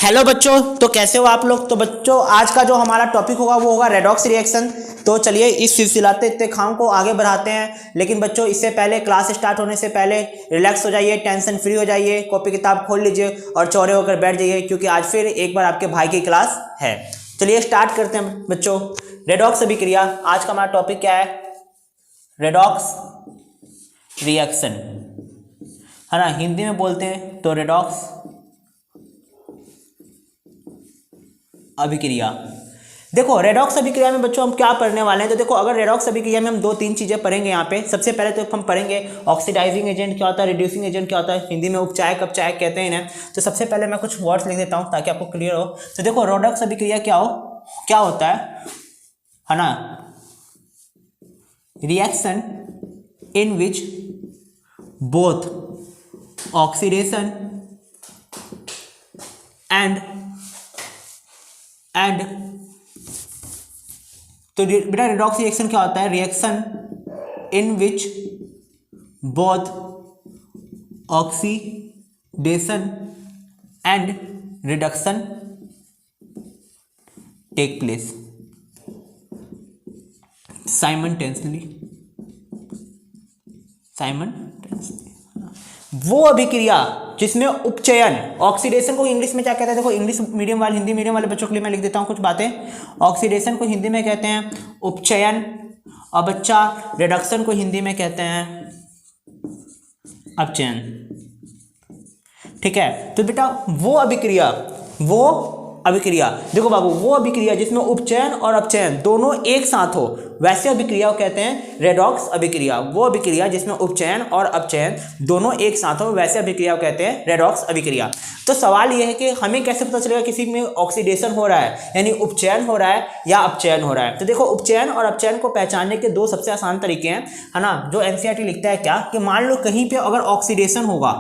Hello बच्चों, तो कैसे हो आप लोग। तो बच्चों आज का जो हमारा टॉपिक होगा वो होगा रेडॉक्स रिएक्शन। तो चलिए इस सिलसिलाते इत्तेखाम को आगे बढ़ाते हैं। लेकिन बच्चों इससे पहले, क्लास स्टार्ट होने से पहले रिलैक्स हो जाइए, टेंशन फ्री हो जाइए, कॉपी किताब खोल लीजिए और चौड़े होकर बैठ जाइए, क्योंकि आज फिर एक बार आपके भाई की क्लास है। चलिए स्टार्ट करते हैं बच्चों। रेडॉक्स अभिक्रिया, आज का हमारा टॉपिक क्या है? रेडॉक्स रिएक्शन, है ना। हिंदी में बोलते हैं तो रेडॉक्स अभिक्रिया। देखो रेडॉक्स अभिक्रिया में बच्चों हम क्या पढ़ने वाले हैं, तो देखो अगर रेडॉक्स अभिक्रिया में हम दो तीन चीजें पढ़ेंगे यहाँ पे। सबसे पहले तो हम पढ़ेंगे ऑक्सीडाइजिंग एजेंट क्या होता है, रिड्यूसिंग एजेंट क्या होता है, हिंदी में उपचायक अपचायक कहते हैं इन्हें। तो सबसे पहले मैं कुछ वर्ड्स लिख देता हूँ ताकि आपको क्लियर हो। तो देखो रेडॉक्स अभिक्रिया क्या होता है ना। Reaction in which both oxidation and तो बेटा रेडॉक्स रिएक्शन क्या होता है? Reaction in which both oxidation and reduction take place simultaneously. वो अभिक्रिया जिसमें उपचयन, ऑक्सीडेशन को इंग्लिश में क्या कहते हैं? देखो इंग्लिश मीडियम वाले, हिंदी मीडियम वाले बच्चों के लिए मैं लिख देता हूँ कुछ बातें। ऑक्सीडेशन को हिंदी में कहते हैं उपचयन, और बच्चा रिडक्शन को हिंदी में कहते हैं अपचयन। ठीक है, तो बेटा वो अभिक्रिया देखो बाबू, वो अभिक्रिया जिसमें उपचयन और अपचयन दोनों एक साथ हो, वैसे अभिक्रिया को कहते हैं रेडॉक्स अभिक्रिया। वो अभिक्रिया जिसमें उपचयन और अपचयन दोनों एक साथ हो, वैसे अभिक्रिया को कहते हैं रेडॉक्स अभिक्रिया। तो सवाल यह है कि हमें कैसे पता चलेगा किसी में ऑक्सीडेशन हो रहा है, यानी उपचयन हो रहा है या अपचयन हो रहा है। तो देखो उपचयन और अपचयन को पहचानने के दो सबसे आसान तरीके हैं, है ना। जो एनसीईआरटी लिखता है क्या कि मान लो कहीं पे अगर ऑक्सीडेशन होगा,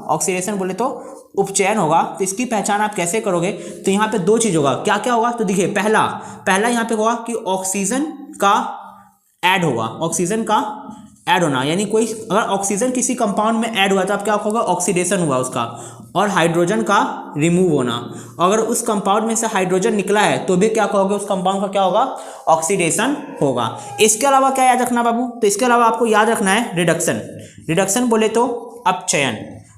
ऑक्सीडेशन बोले तो उपचयन होगा, तो इसकी पहचान आप कैसे करोगे? तो यहाँ पे दो चीज होगा। क्या क्या होगा? तो देखिए पहला यहाँ पे होगा कि ऑक्सीजन का ऐड होना, यानी कोई अगर ऑक्सीजन किसी कंपाउंड में ऐड हुआ तो आप क्या होगा? ऑक्सीडेशन हुआ उसका। और हाइड्रोजन का रिमूव होना, अगर उस कंपाउंड में से हाइड्रोजन निकला है तो भी क्या कहोगे? उस कंपाउंड का क्या होगा? ऑक्सीडेशन होगा। इसके अलावा क्या याद रखना बाबू? तो इसके अलावा आपको याद रखना है रिडक्शन बोले तो अपचयन।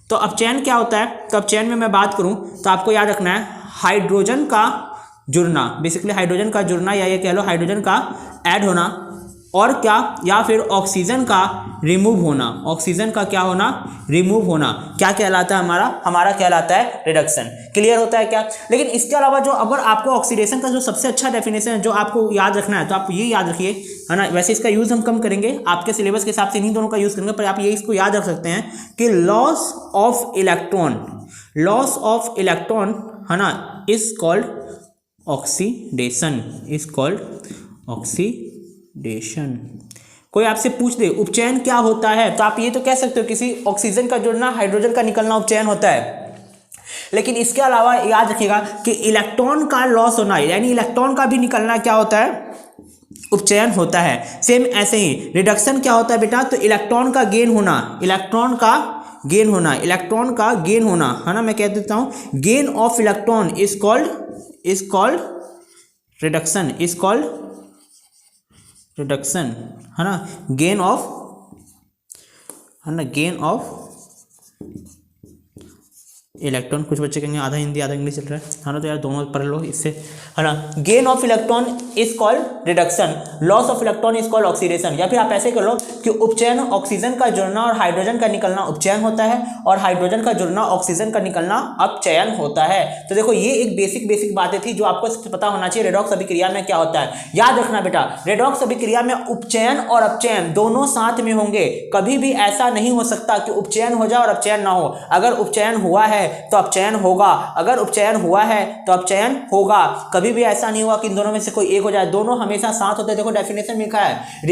तो अपचयन क्या होता है? तो अपचयन में मैं बात करूं तो आपको याद रखना है हाइड्रोजन का जुड़ना, बेसिकली हाइड्रोजन का जुड़ना, या ये कह लो हाइड्रोजन का ऐड होना, और क्या, या फिर ऑक्सीजन का रिमूव होना। ऑक्सीजन का क्या होना? रिमूव होना। क्या कहलाता है? हमारा कहलाता है रिडक्शन। क्लियर होता है क्या? लेकिन इसके अलावा जो अगर आपको ऑक्सीडेशन का जो सबसे अच्छा डेफिनेशन है जो आपको याद रखना है, तो आप ये याद रखिए, है ना। वैसे इसका यूज हम कम करेंगे, आपके सिलेबस के हिसाब से इन्हीं दोनों का यूज करेंगे, पर आप ये इसको याद रख सकते हैं कि लॉस ऑफ इलेक्ट्रॉन, है ना, इज कॉल्ड ऑक्सीडेशन, कोई आपसे पूछ दे उपचयन क्या होता है, तो आप ये तो कह सकते हो किसी ऑक्सीजन का जुड़ना, हाइड्रोजन का निकलना उपचयन होता है। लेकिन इसके अलावा याद रखिएगा कि इलेक्ट्रॉन का लॉस होना, यानी इलेक्ट्रॉन का भी निकलना क्या होता है? उपचयन होता है। सेम ऐसे ही रिडक्शन क्या होता है बेटा? तो इलेक्ट्रॉन का गेन होना, है ना। मैं कह देता हूं gain of electron is called reduction, है ना। गेन ऑफ इलेक्ट्रॉन, कुछ बच्चे कहेंगे आधा हिंदी आधा इंग्लिश चल रहा है ना, तो यार दोनों पढ़ लो इससे, है ना। Gain of electron is called reduction, loss of electron is called oxidation. या फिर आप ऐसे कर लो कि उपचयन, ऑक्सीजन का जुड़ना और हाइड्रोजन का निकलना उपचयन होता है, और हाइड्रोजन का जुड़ना, ऑक्सीजन का निकलना अपचयन होता है। तो देखो ये एक बेसिक बातें थी जो आपको पता होना चाहिए रेडॉक्स अभिक्रिया में क्या होता है। याद रखना बेटा, रेडॉक्स अभिक्रिया में उपचयन और अपचयन दोनों साथ में होंगे। कभी भी ऐसा नहीं हो सकता कि उपचयन हो जाए और अपचयन ना हो। अगर उपचयन हुआ है तो अपचयन होगा, अगर उपचयन हुआ है तो अपचयन होगा। कभी भी ऐसा नहीं हुआ कि इन दोनों में से कोई एक हो जाए, दोनों हमेशा साथ होते हैं। देखो डेफिनेशन में लिखा है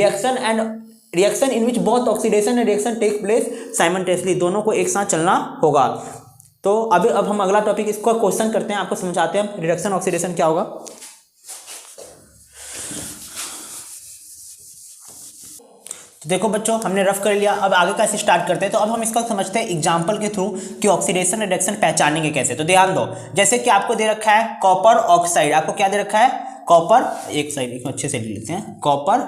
reaction in which both oxidation and reaction take place simultaneously, दोनों को एक साथ चलना होगा। तो अब हम अगला टॉपिक इसको क्वेश्चन करते हैं, आपको समझाते हैं रिडक्शन ऑक्सीडेशन क्या होगा। देखो बच्चों, हमने रफ कर लिया, अब आगे का स्टार्ट करते हैं। तो अब हम इसका समझते हैं एग्जांपल के थ्रू कि ऑक्सीडेशन रिडक्शन पहचानेंगे कैसे। तो ध्यान दो, जैसे कि आपको दे रखा है कॉपर ऑक्साइड, आपको क्या दे रखा है कॉपर, एक साइड अच्छे से ले लेते हैं, कॉपर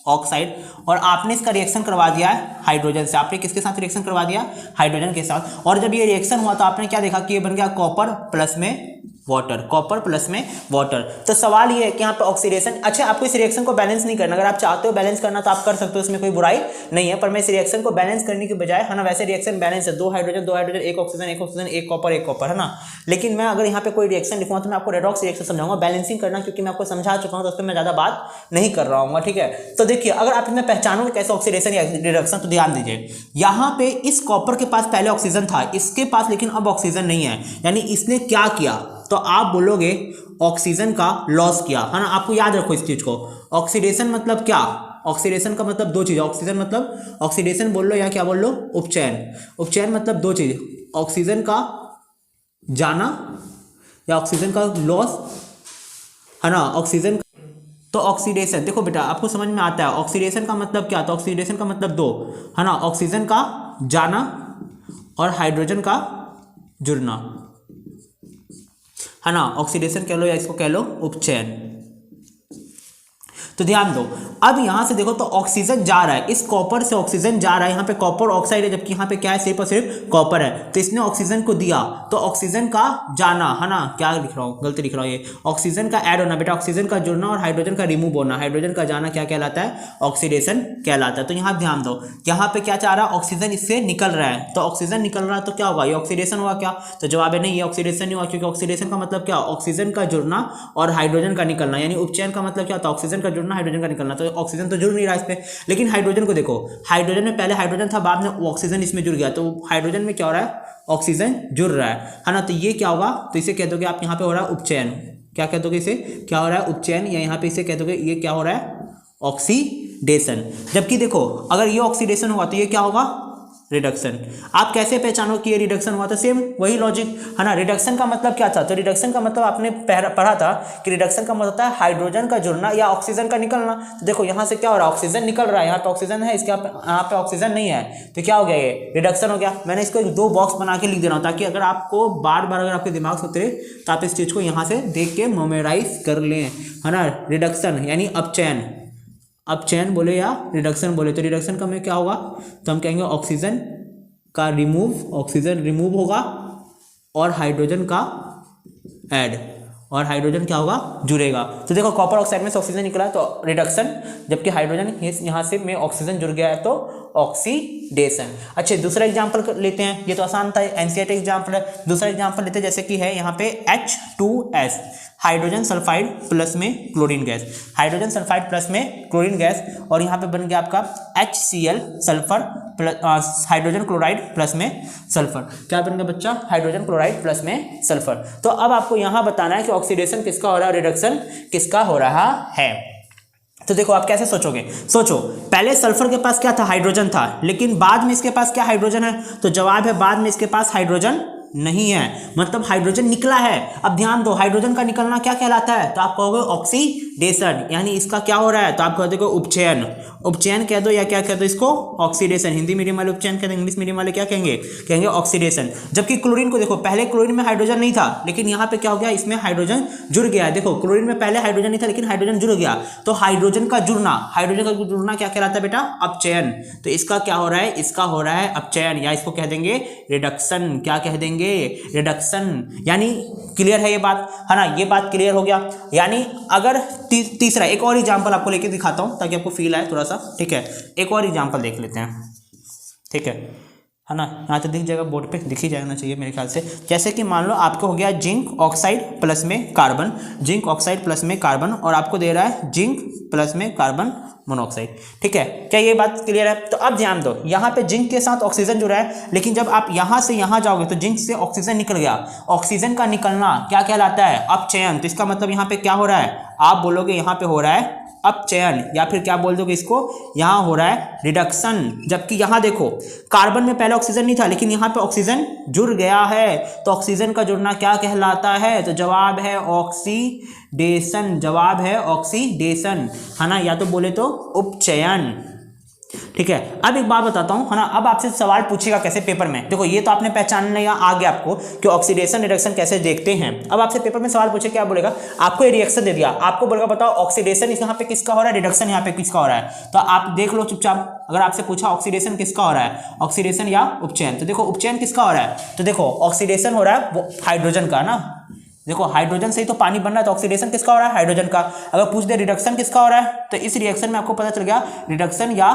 ऑक्साइड, और आपने इसका रिएक्शन करवा दिया है हाइड्रोजन से। आपने किसके साथ रिएक्शन करवा दिया, हाइड्रोजन के साथ। और जब ये रिएक्शन हुआ तो आपने क्या देखा कि ये बन गया कॉपर प्लस में वाटर, कॉपर प्लस में वाटर। तो सवाल ये है कि यहाँ पे ऑक्सीडेशन, अच्छा आपको इस रिएक्शन को बैलेंस नहीं करना, अगर आप चाहते हो बैलेंस करना तो आप कर सकते हो, इसमें कोई बुराई नहीं है, पर मैं इस रिएक्शन को बैलेंस करने की बजाय, है ना, वैसे रिएक्शन बैलेंस है, 2 हाइड्रोजन एक ऑक्सीजन एक कॉपर, है ना। लेकिन मैं अगर यहाँ पे कोई रिएक्शन लिखूंगा तो मैं आपको रेडॉक्स रिएक्शन समझाऊंगा, बैलेंसिंग करना क्योंकि मैं आपको समझा चुका हूँ, तो उस पर मैं ज्यादा बात नहीं कर रहा हूँ, ठीक है। तो देखिए, अगर आप इसमें पहचानोगे कैसे ऑक्सीडेशन या रिडक्शन, तो ध्यान दीजिए, यहाँ पे इस कॉपर के पास पहले ऑक्सीजन था, इसके पास लेकिन अब ऑक्सीजन नहीं है, यानी इसने क्या किया, तो आप बोलोगे ऑक्सीजन का लॉस किया, है ना। आपको याद रखो इस चीज को, ऑक्सीडेशन मतलब क्या, ऑक्सीडेशन का मतलब दो चीज, ऑक्सीजन मतलब ऑक्सीडेशन बोल लो या क्या बोल लो, उपचयन। उपचयन मतलब दो चीज, ऑक्सीजन का जाना या ऑक्सीजन का लॉस, है ना, ऑक्सीजन। तो ऑक्सीडेशन देखो बेटा, आपको समझ में आता है ऑक्सीडेशन का मतलब क्या, तो ऑक्सीडेशन का मतलब दो, है ना, ऑक्सीजन का जाना और हाइड्रोजन का जुड़ना, है ना। ऑक्सीडेशन कह लो या इसको कह लो उपचयन। तो ध्यान दो, अब यहां से देखो तो ऑक्सीजन जा रहा है, इस कॉपर से ऑक्सीजन जा रहा है, यहां पे कॉपर ऑक्साइड है, जबकि यहां पे क्या है, सिर्फ और सिर्फ कॉपर है। तो इसने ऑक्सीजन को दिया, तो ऑक्सीजन का जाना, है ना, क्या लिख रहा हूं, गलती लिख रहा हूं, ये ऑक्सीजन का ऐड होना बेटा, ऑक्सीजन का जुड़ना और हाइड्रोजन का रिमूव होना, हाइड्रोजन का जाना क्या कहलाता है, ऑक्सीडेशन कहलाता है। तो यहां ध्यान दो, यहां पे क्या चाह रहा है, ऑक्सीजन इससे निकल रहा है, तो ऑक्सीजन निकल रहा है तो क्या होगा, ये ऑक्सीडेशन हुआ क्या, तो जवाब है नहीं, ये ऑक्सीडेशन नहीं हुआ, क्योंकि ऑक्सीडेशन का मतलब क्या, ऑक्सीजन का जुड़ना और हाइड्रोजन का निकलना, यानी उपचयन का मतलब क्या होता है, ऑक्सीजन का जुड़ना हाइड्रोजन का निकलना। तो ऑक्सीजन तो जुड़ नहीं रहा इस पे, लेकिन हाइड्रोजन को देखो, हाइड्रोजन में पहले हाइड्रोजन था, बाद में ऑक्सीजन इसमें जुड़ गया, तो हाइड्रोजन में क्या हो रहा है, ऑक्सीजन जुड़ रहा है ना। तो ये क्या होगा, तो इसे कह दोगे आप, यहाँ पे हो रहा है उपचयन, क्या कह दोगे इसे, क्या हो रहा है उपचयन, या यहाँ पे इसे कह दोगे ये क्या हो रहा है, ऑक्सीडेशन। जबकि देखो, अगर ये ऑक्सीडेशन हुआ तो ये क्या होगा, रिडक्शन। आप कैसे पहचानो कि ये रिडक्शन हुआ, तो सेम वही लॉजिक, है ना। रिडक्शन का मतलब क्या था, तो रिडक्शन का मतलब आपने पढ़ा था कि रिडक्शन का मतलब होता है हाइड्रोजन का जुड़ना या ऑक्सीजन का निकलना। तो देखो यहाँ से क्या हो रहा है, ऑक्सीजन निकल रहा है, यहाँ पे ऑक्सीजन है, इसके यहाँ पे ऑक्सीजन नहीं है, तो क्या हो गया, ये रिडक्शन हो गया। मैंने इसको 2 बॉक्स बना के लिख दे रहा हूँ, ताकि अगर आपको बार बार अगर आपके दिमाग से उतरे तो आप इस चीज़ को यहाँ से देख के मेमोराइज कर लें, है ना। रिडक्शन यानी अपचयन, अपचयन बोले या रिडक्शन बोले, तो रिडक्शन का में क्या होगा, तो हम कहेंगे ऑक्सीजन का रिमूव, ऑक्सीजन रिमूव होगा और हाइड्रोजन का ऐड, और हाइड्रोजन क्या होगा, जुड़ेगा। तो देखो कॉपर ऑक्साइड में से ऑक्सीजन निकला है तो रिडक्शन, जबकि हाइड्रोजन यहाँ से में ऑक्सीजन जुड़ गया है तो ऑक्सीडेशन। अच्छा, दूसरा एग्जांपल लेते हैं, ये तो आसान था, एनसीईआरटी एग्जांपल है। दूसरा एग्जांपल लेते हैं, जैसे कि है यहाँ पे H2S, हाइड्रोजन सल्फाइड प्लस में chlorine gas, hydrogen sulphide plus में क्लोरीन गैस, और यहाँ पे बन गया आपका HCl sulphur plus hydrogen chloride plus में सल्फर। क्या बन गया बच्चा, हाइड्रोजन क्लोराइड प्लस में सल्फर। तो अब आपको यहाँ बताना है कि ऑक्सीडेशन किसका हो रहा है, रिडक्शन किसका हो रहा है। तो देखो आप कैसे सोचोगे, सोचो, पहले सल्फर के पास क्या था, हाइड्रोजन था, लेकिन बाद में इसके पास क्या हाइड्रोजन है, तो जवाब है बाद में इसके पास हाइड्रोजन नहीं है, मतलब हाइड्रोजन निकला है। अब ध्यान दो, हाइड्रोजन का निकलना क्या कहलाता है, तो आप कहोगे ऑक्सीडेशन, यानी इसका क्या हो रहा है, तो आप कह दोगे उपचयन। उपचयन कह दो या क्या कह दो इसको, ऑक्सीडेशन। हिंदी मीडियम वाले उपचयन कहते हैं, इंग्लिश मीडियम वाले क्या कहेंगे, कहेंगे ऑक्सीडेशन। जबकि क्लोरीन को देखो, पहले क्लोरीन में हाइड्रोजन नहीं था, लेकिन यहाँ पे क्या हो गया, इसमें हाइड्रोजन जुड़ गया है। देखो क्लोरीन में पहले हाइड्रोजन नहीं था, लेकिन हाइड्रोजन जुड़ गया, तो हाइड्रोजन का जुड़ना, हाइड्रोजन का जुड़ना क्या कहलाता है बेटा, अपचयन। तो इसका क्या हो रहा है, इसका हो रहा है अपचयन, या इसको कह देंगे रिडक्शन। क्या कह देंगे, रिडक्शन। यानी क्लियर है ये बात, है ना, ये बात क्लियर हो गया। यानी अगर तीसरा एक और एग्जांपल आपको लेके दिखाता हूं ताकि आपको फील आए थोड़ा सा, ठीक है। एक और एग्जांपल देख लेते हैं, ठीक है ना। यहाँ तो दिख जाएगा, बोर्ड पे दिख ही जाना चाहिए मेरे ख्याल से। जैसे कि मान लो आपको हो गया जिंक ऑक्साइड प्लस में कार्बन, जिंक ऑक्साइड प्लस में कार्बन, और आपको दे रहा है जिंक प्लस में कार्बन मोनोऑक्साइड, ठीक है। क्या ये बात क्लियर है। तो अब ध्यान दो, यहाँ पे जिंक के साथ ऑक्सीजन जुड़ा है, लेकिन जब आप यहाँ से यहाँ जाओगे तो जिंक से ऑक्सीजन निकल गया। ऑक्सीजन का निकलना क्या कहलाता है, अपचयन। तो इसका मतलब यहाँ पे क्या हो रहा है, आप बोलोगे यहाँ पे हो रहा है अपचयन, या फिर क्या बोल दोगे इसको, यहाँ हो रहा है रिडक्शन। जबकि यहाँ देखो कार्बन में पहले ऑक्सीजन नहीं था, लेकिन यहाँ पे ऑक्सीजन जुड़ गया है, तो ऑक्सीजन का जुड़ना क्या कहलाता है, तो जवाब है ऑक्सीडेशन, जवाब है ऑक्सीडेशन, है ना, या तो बोले तो उपचयन, ठीक है। अब एक बात बताता हूं, है ना, अब आपसे सवाल पूछेगा कैसे पेपर में, देखो ये तो आपने पहचान लिया, आ गया आपको कि ऑक्सीडेशन रिडक्शन कैसे देखते हैं। अब आपसे पेपर में सवाल पूछे, क्या बोलेगा, आपको ये रिएक्शन दे दिया, आपको बोलेगा बताओ ऑक्सीडेशन यहाँ पे किसका हो रहा है, रिडक्शन यहाँ पे किसका हो रहा है। तो आप देख लो चुपचाप, अगर आपसे पूछा ऑक्सीडेशन किसका हो रहा है, ऑक्सीडेशन या उपचयन, तो देखो उपचयन किसका हो रहा है, तो देखो ऑक्सीडेशन हो रहा है वो हाइड्रोजन का ना, देखो हाइड्रोजन से ही तो पानी बन रहा है, तो ऑक्सीडेशन किसका हो रहा है, हाइड्रोजन का। अगर पूछ दे रिडक्शन किसका हो रहा है, तो इस रिएक्शन में आपको पता चल गया रिडक्शन या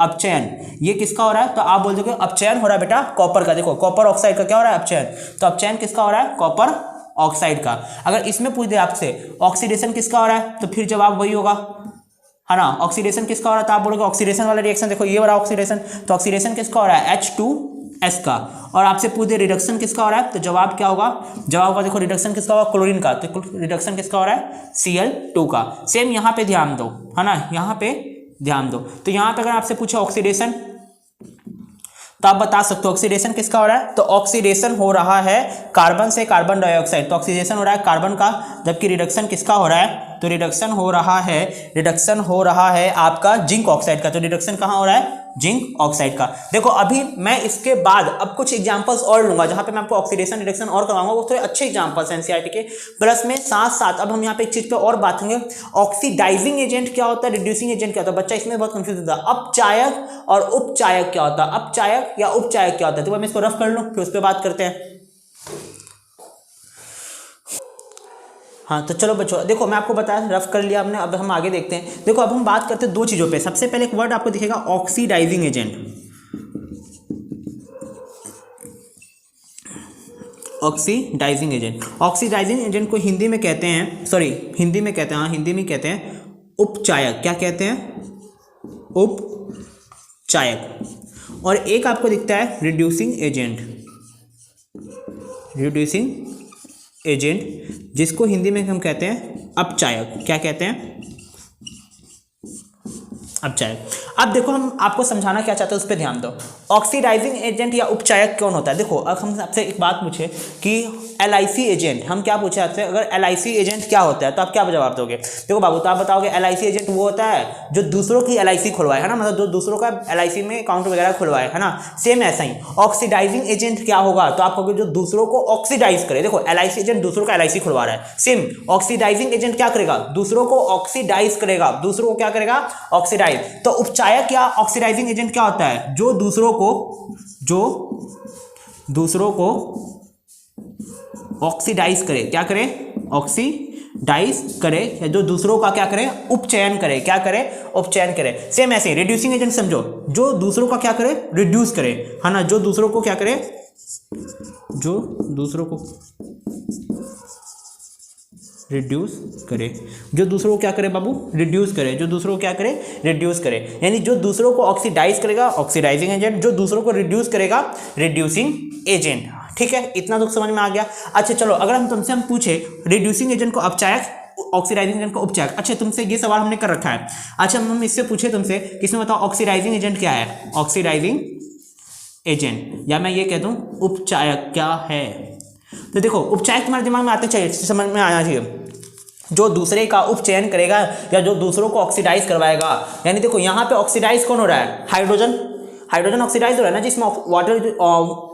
अपचयन ये किसका हो रहा है, तो आप बोल दोगे अपचयन हो रहा है बेटा कॉपर का। देखो कॉपर ऑक्साइड का क्या हो रहा है, अपचयन, तो अपचयन किसका हो रहा है, कॉपर ऑक्साइड का। अगर इसमें पूछ दे आपसे ऑक्सीडेशन किसका हो रहा है, तो फिर जवाब वही होगा, है ना, ऑक्सीडेशन किसका हो रहा है, तो आप बोलोगे ऑक्सीडेशन वाला रिएक्शन, देखो ये वाला ऑक्सीडेशन, तो ऑक्सीडेशन किसका हो रहा है, H2S का। और आपसे पूछ दे रिडक्शन किसका हो रहा है, तो जवाब क्या होगा, जवाब होगा देखो रिडक्शन किसका होगा, क्लोरीन का, तो रिडक्शन किसका हो रहा है, Cl2 का। सेम यहाँ पे ध्यान दो, है ना, यहाँ पे ध्यान दो, तो यहाँ पे अगर आपसे पूछे ऑक्सीडेशन, तो आप बता सकते हो ऑक्सीडेशन किसका हो रहा है, तो ऑक्सीडेशन हो रहा है कार्बन से कार्बन डाइऑक्साइड, तो ऑक्सीडेशन हो रहा है कार्बन का, जबकि रिडक्शन किसका हो रहा है, तो रिडक्शन हो रहा है आपका जिंक ऑक्साइड का। तो रिडक्शन कहाँ हो रहा है, जिंक ऑक्साइड का। देखो अभी मैं इसके बाद अब कुछ एग्जांपल्स और लूंगा जहां पे मैं आपको ऑक्सीडेशन रिडक्शन और करवाऊंगा, वो थोड़े अच्छे एग्जांपल्स हैं एनसीईआरटी के। प्लस में साथ साथ अब हम यहाँ पे एक चीज पे और बात करेंगे, ऑक्सीडाइजिंग एजेंट क्या होता है, रिड्यूसिंग एजेंट क्या होता है। बच्चा इसमें बहुत कंफ्यूज होता है, अपचायक और उपचायक क्या होता है, अपचायक या उपचायक क्या होता है। तो मैं इसको रफ कर लूँ फिर उस पर बात करते हैं। हाँ तो चलो बच्चों देखो मैं आपको बताया, रफ कर लिया हमने, अब हम आगे देखते हैं। देखो अब हम बात करते हैं दो चीज़ों पे। सबसे पहले एक वर्ड आपको दिखेगा oxidising agent, oxidising agent. Oxidising agent को हिंदी में कहते हैं, सॉरी हिंदी में कहते हैं, हाँ हिंदी में कहते हैं उपचायक। क्या कहते हैं, उपचायक। और एक आपको दिखता है रिड्यूसिंग एजेंट, रिड्यूसिंग एजेंट जिसको हिंदी में हम कहते हैं अपचायक। क्या कहते हैं, अपचायक। अब देखो हम आपको समझाना क्या चाहते हैं उस पर ध्यान दो। ऑक्सीडाइजिंग एजेंट या उपचायक कौन होता है। देखो अब हम आपसे एक बात पूछे कि LIC एजेंट, हम क्या पूछे आपसे, अगर LIC एजेंट क्या होता है तो आप क्या जवाब दोगे। देखो बाबू तो आप बताओगे LIC एजेंट वो होता है जो दूसरों की LIC खुलवाए, है ना, मतलब जो दूसरों का LIC में अकाउंट वगैरह खुलवाए, है ना। सेम ऐसा ही ऑक्सीडाइजिंग एजेंट क्या होगा, तो आप कहोगे जो दूसरों को ऑक्सीडाइज करे। देखो LIC एजेंट दूसरों का LIC खुलवा रहा है, सेम ऑक्सीडाइजिंग एजेंट क्या करेगा, दूसरों को ऑक्सीडाइज करेगा, दूसरों को क्या करेगा, ऑक्सीडाइज। तो उपचायक या ऑक्सीडाइजिंग एजेंट क्या होता है, जो दूसरों को ऑक्सीडाइज करे। क्या करे, ऑक्सीडाइज करे, या जो दूसरों का क्या करे, उपचयन करे। क्या करे, उपचयन करे। सेम ऐसे रिड्यूसिंग एजेंट समझो, जो दूसरों का क्या करे, रिड्यूस करे, है ना, जो दूसरों को क्या करे, जो दूसरों को रिड्यूस करे, जो दूसरों को क्या करे बाबू, रिड्यूस करे, जो दूसरों को क्या करे, रिड्यूस करे। यानी जो दूसरों को ऑक्सीडाइज करेगा ऑक्सीडाइजिंग एजेंट, जो दूसरों को रिड्यूस करेगा रिड्यूसिंग एजेंट। ठीक है, इतना तो समझ में आ गया। अच्छा चलो अगर हम तुमसे हम पूछे रिड्यूसिंग एजेंट को अपचायक, ऑक्सीडाइजिंग एजेंट को उपचायक। अच्छा तुमसे ये सवाल हमने कर रखा है। अच्छा हम इससे पूछे तुमसे कि इसमें बताओ ऑक्सीडाइजिंग एजेंट क्या है, ऑक्सीडाइजिंग एजेंट, या मैं ये कह दूं उपचायक क्या है। तो देखो उपचायक तुम्हारे दिमाग में आते चाहिए, समझ में आना चाहिए, जो दूसरे का उपचयन करेगा या जो दूसरों को ऑक्सीडाइज करवाएगा। यानी देखो यहाँ पे ऑक्सीडाइज कौन हो रहा है, हाइड्रोजन, हाइड्रोजन ऑक्सीडाइज हो रहा है ना, जिसमें वाटर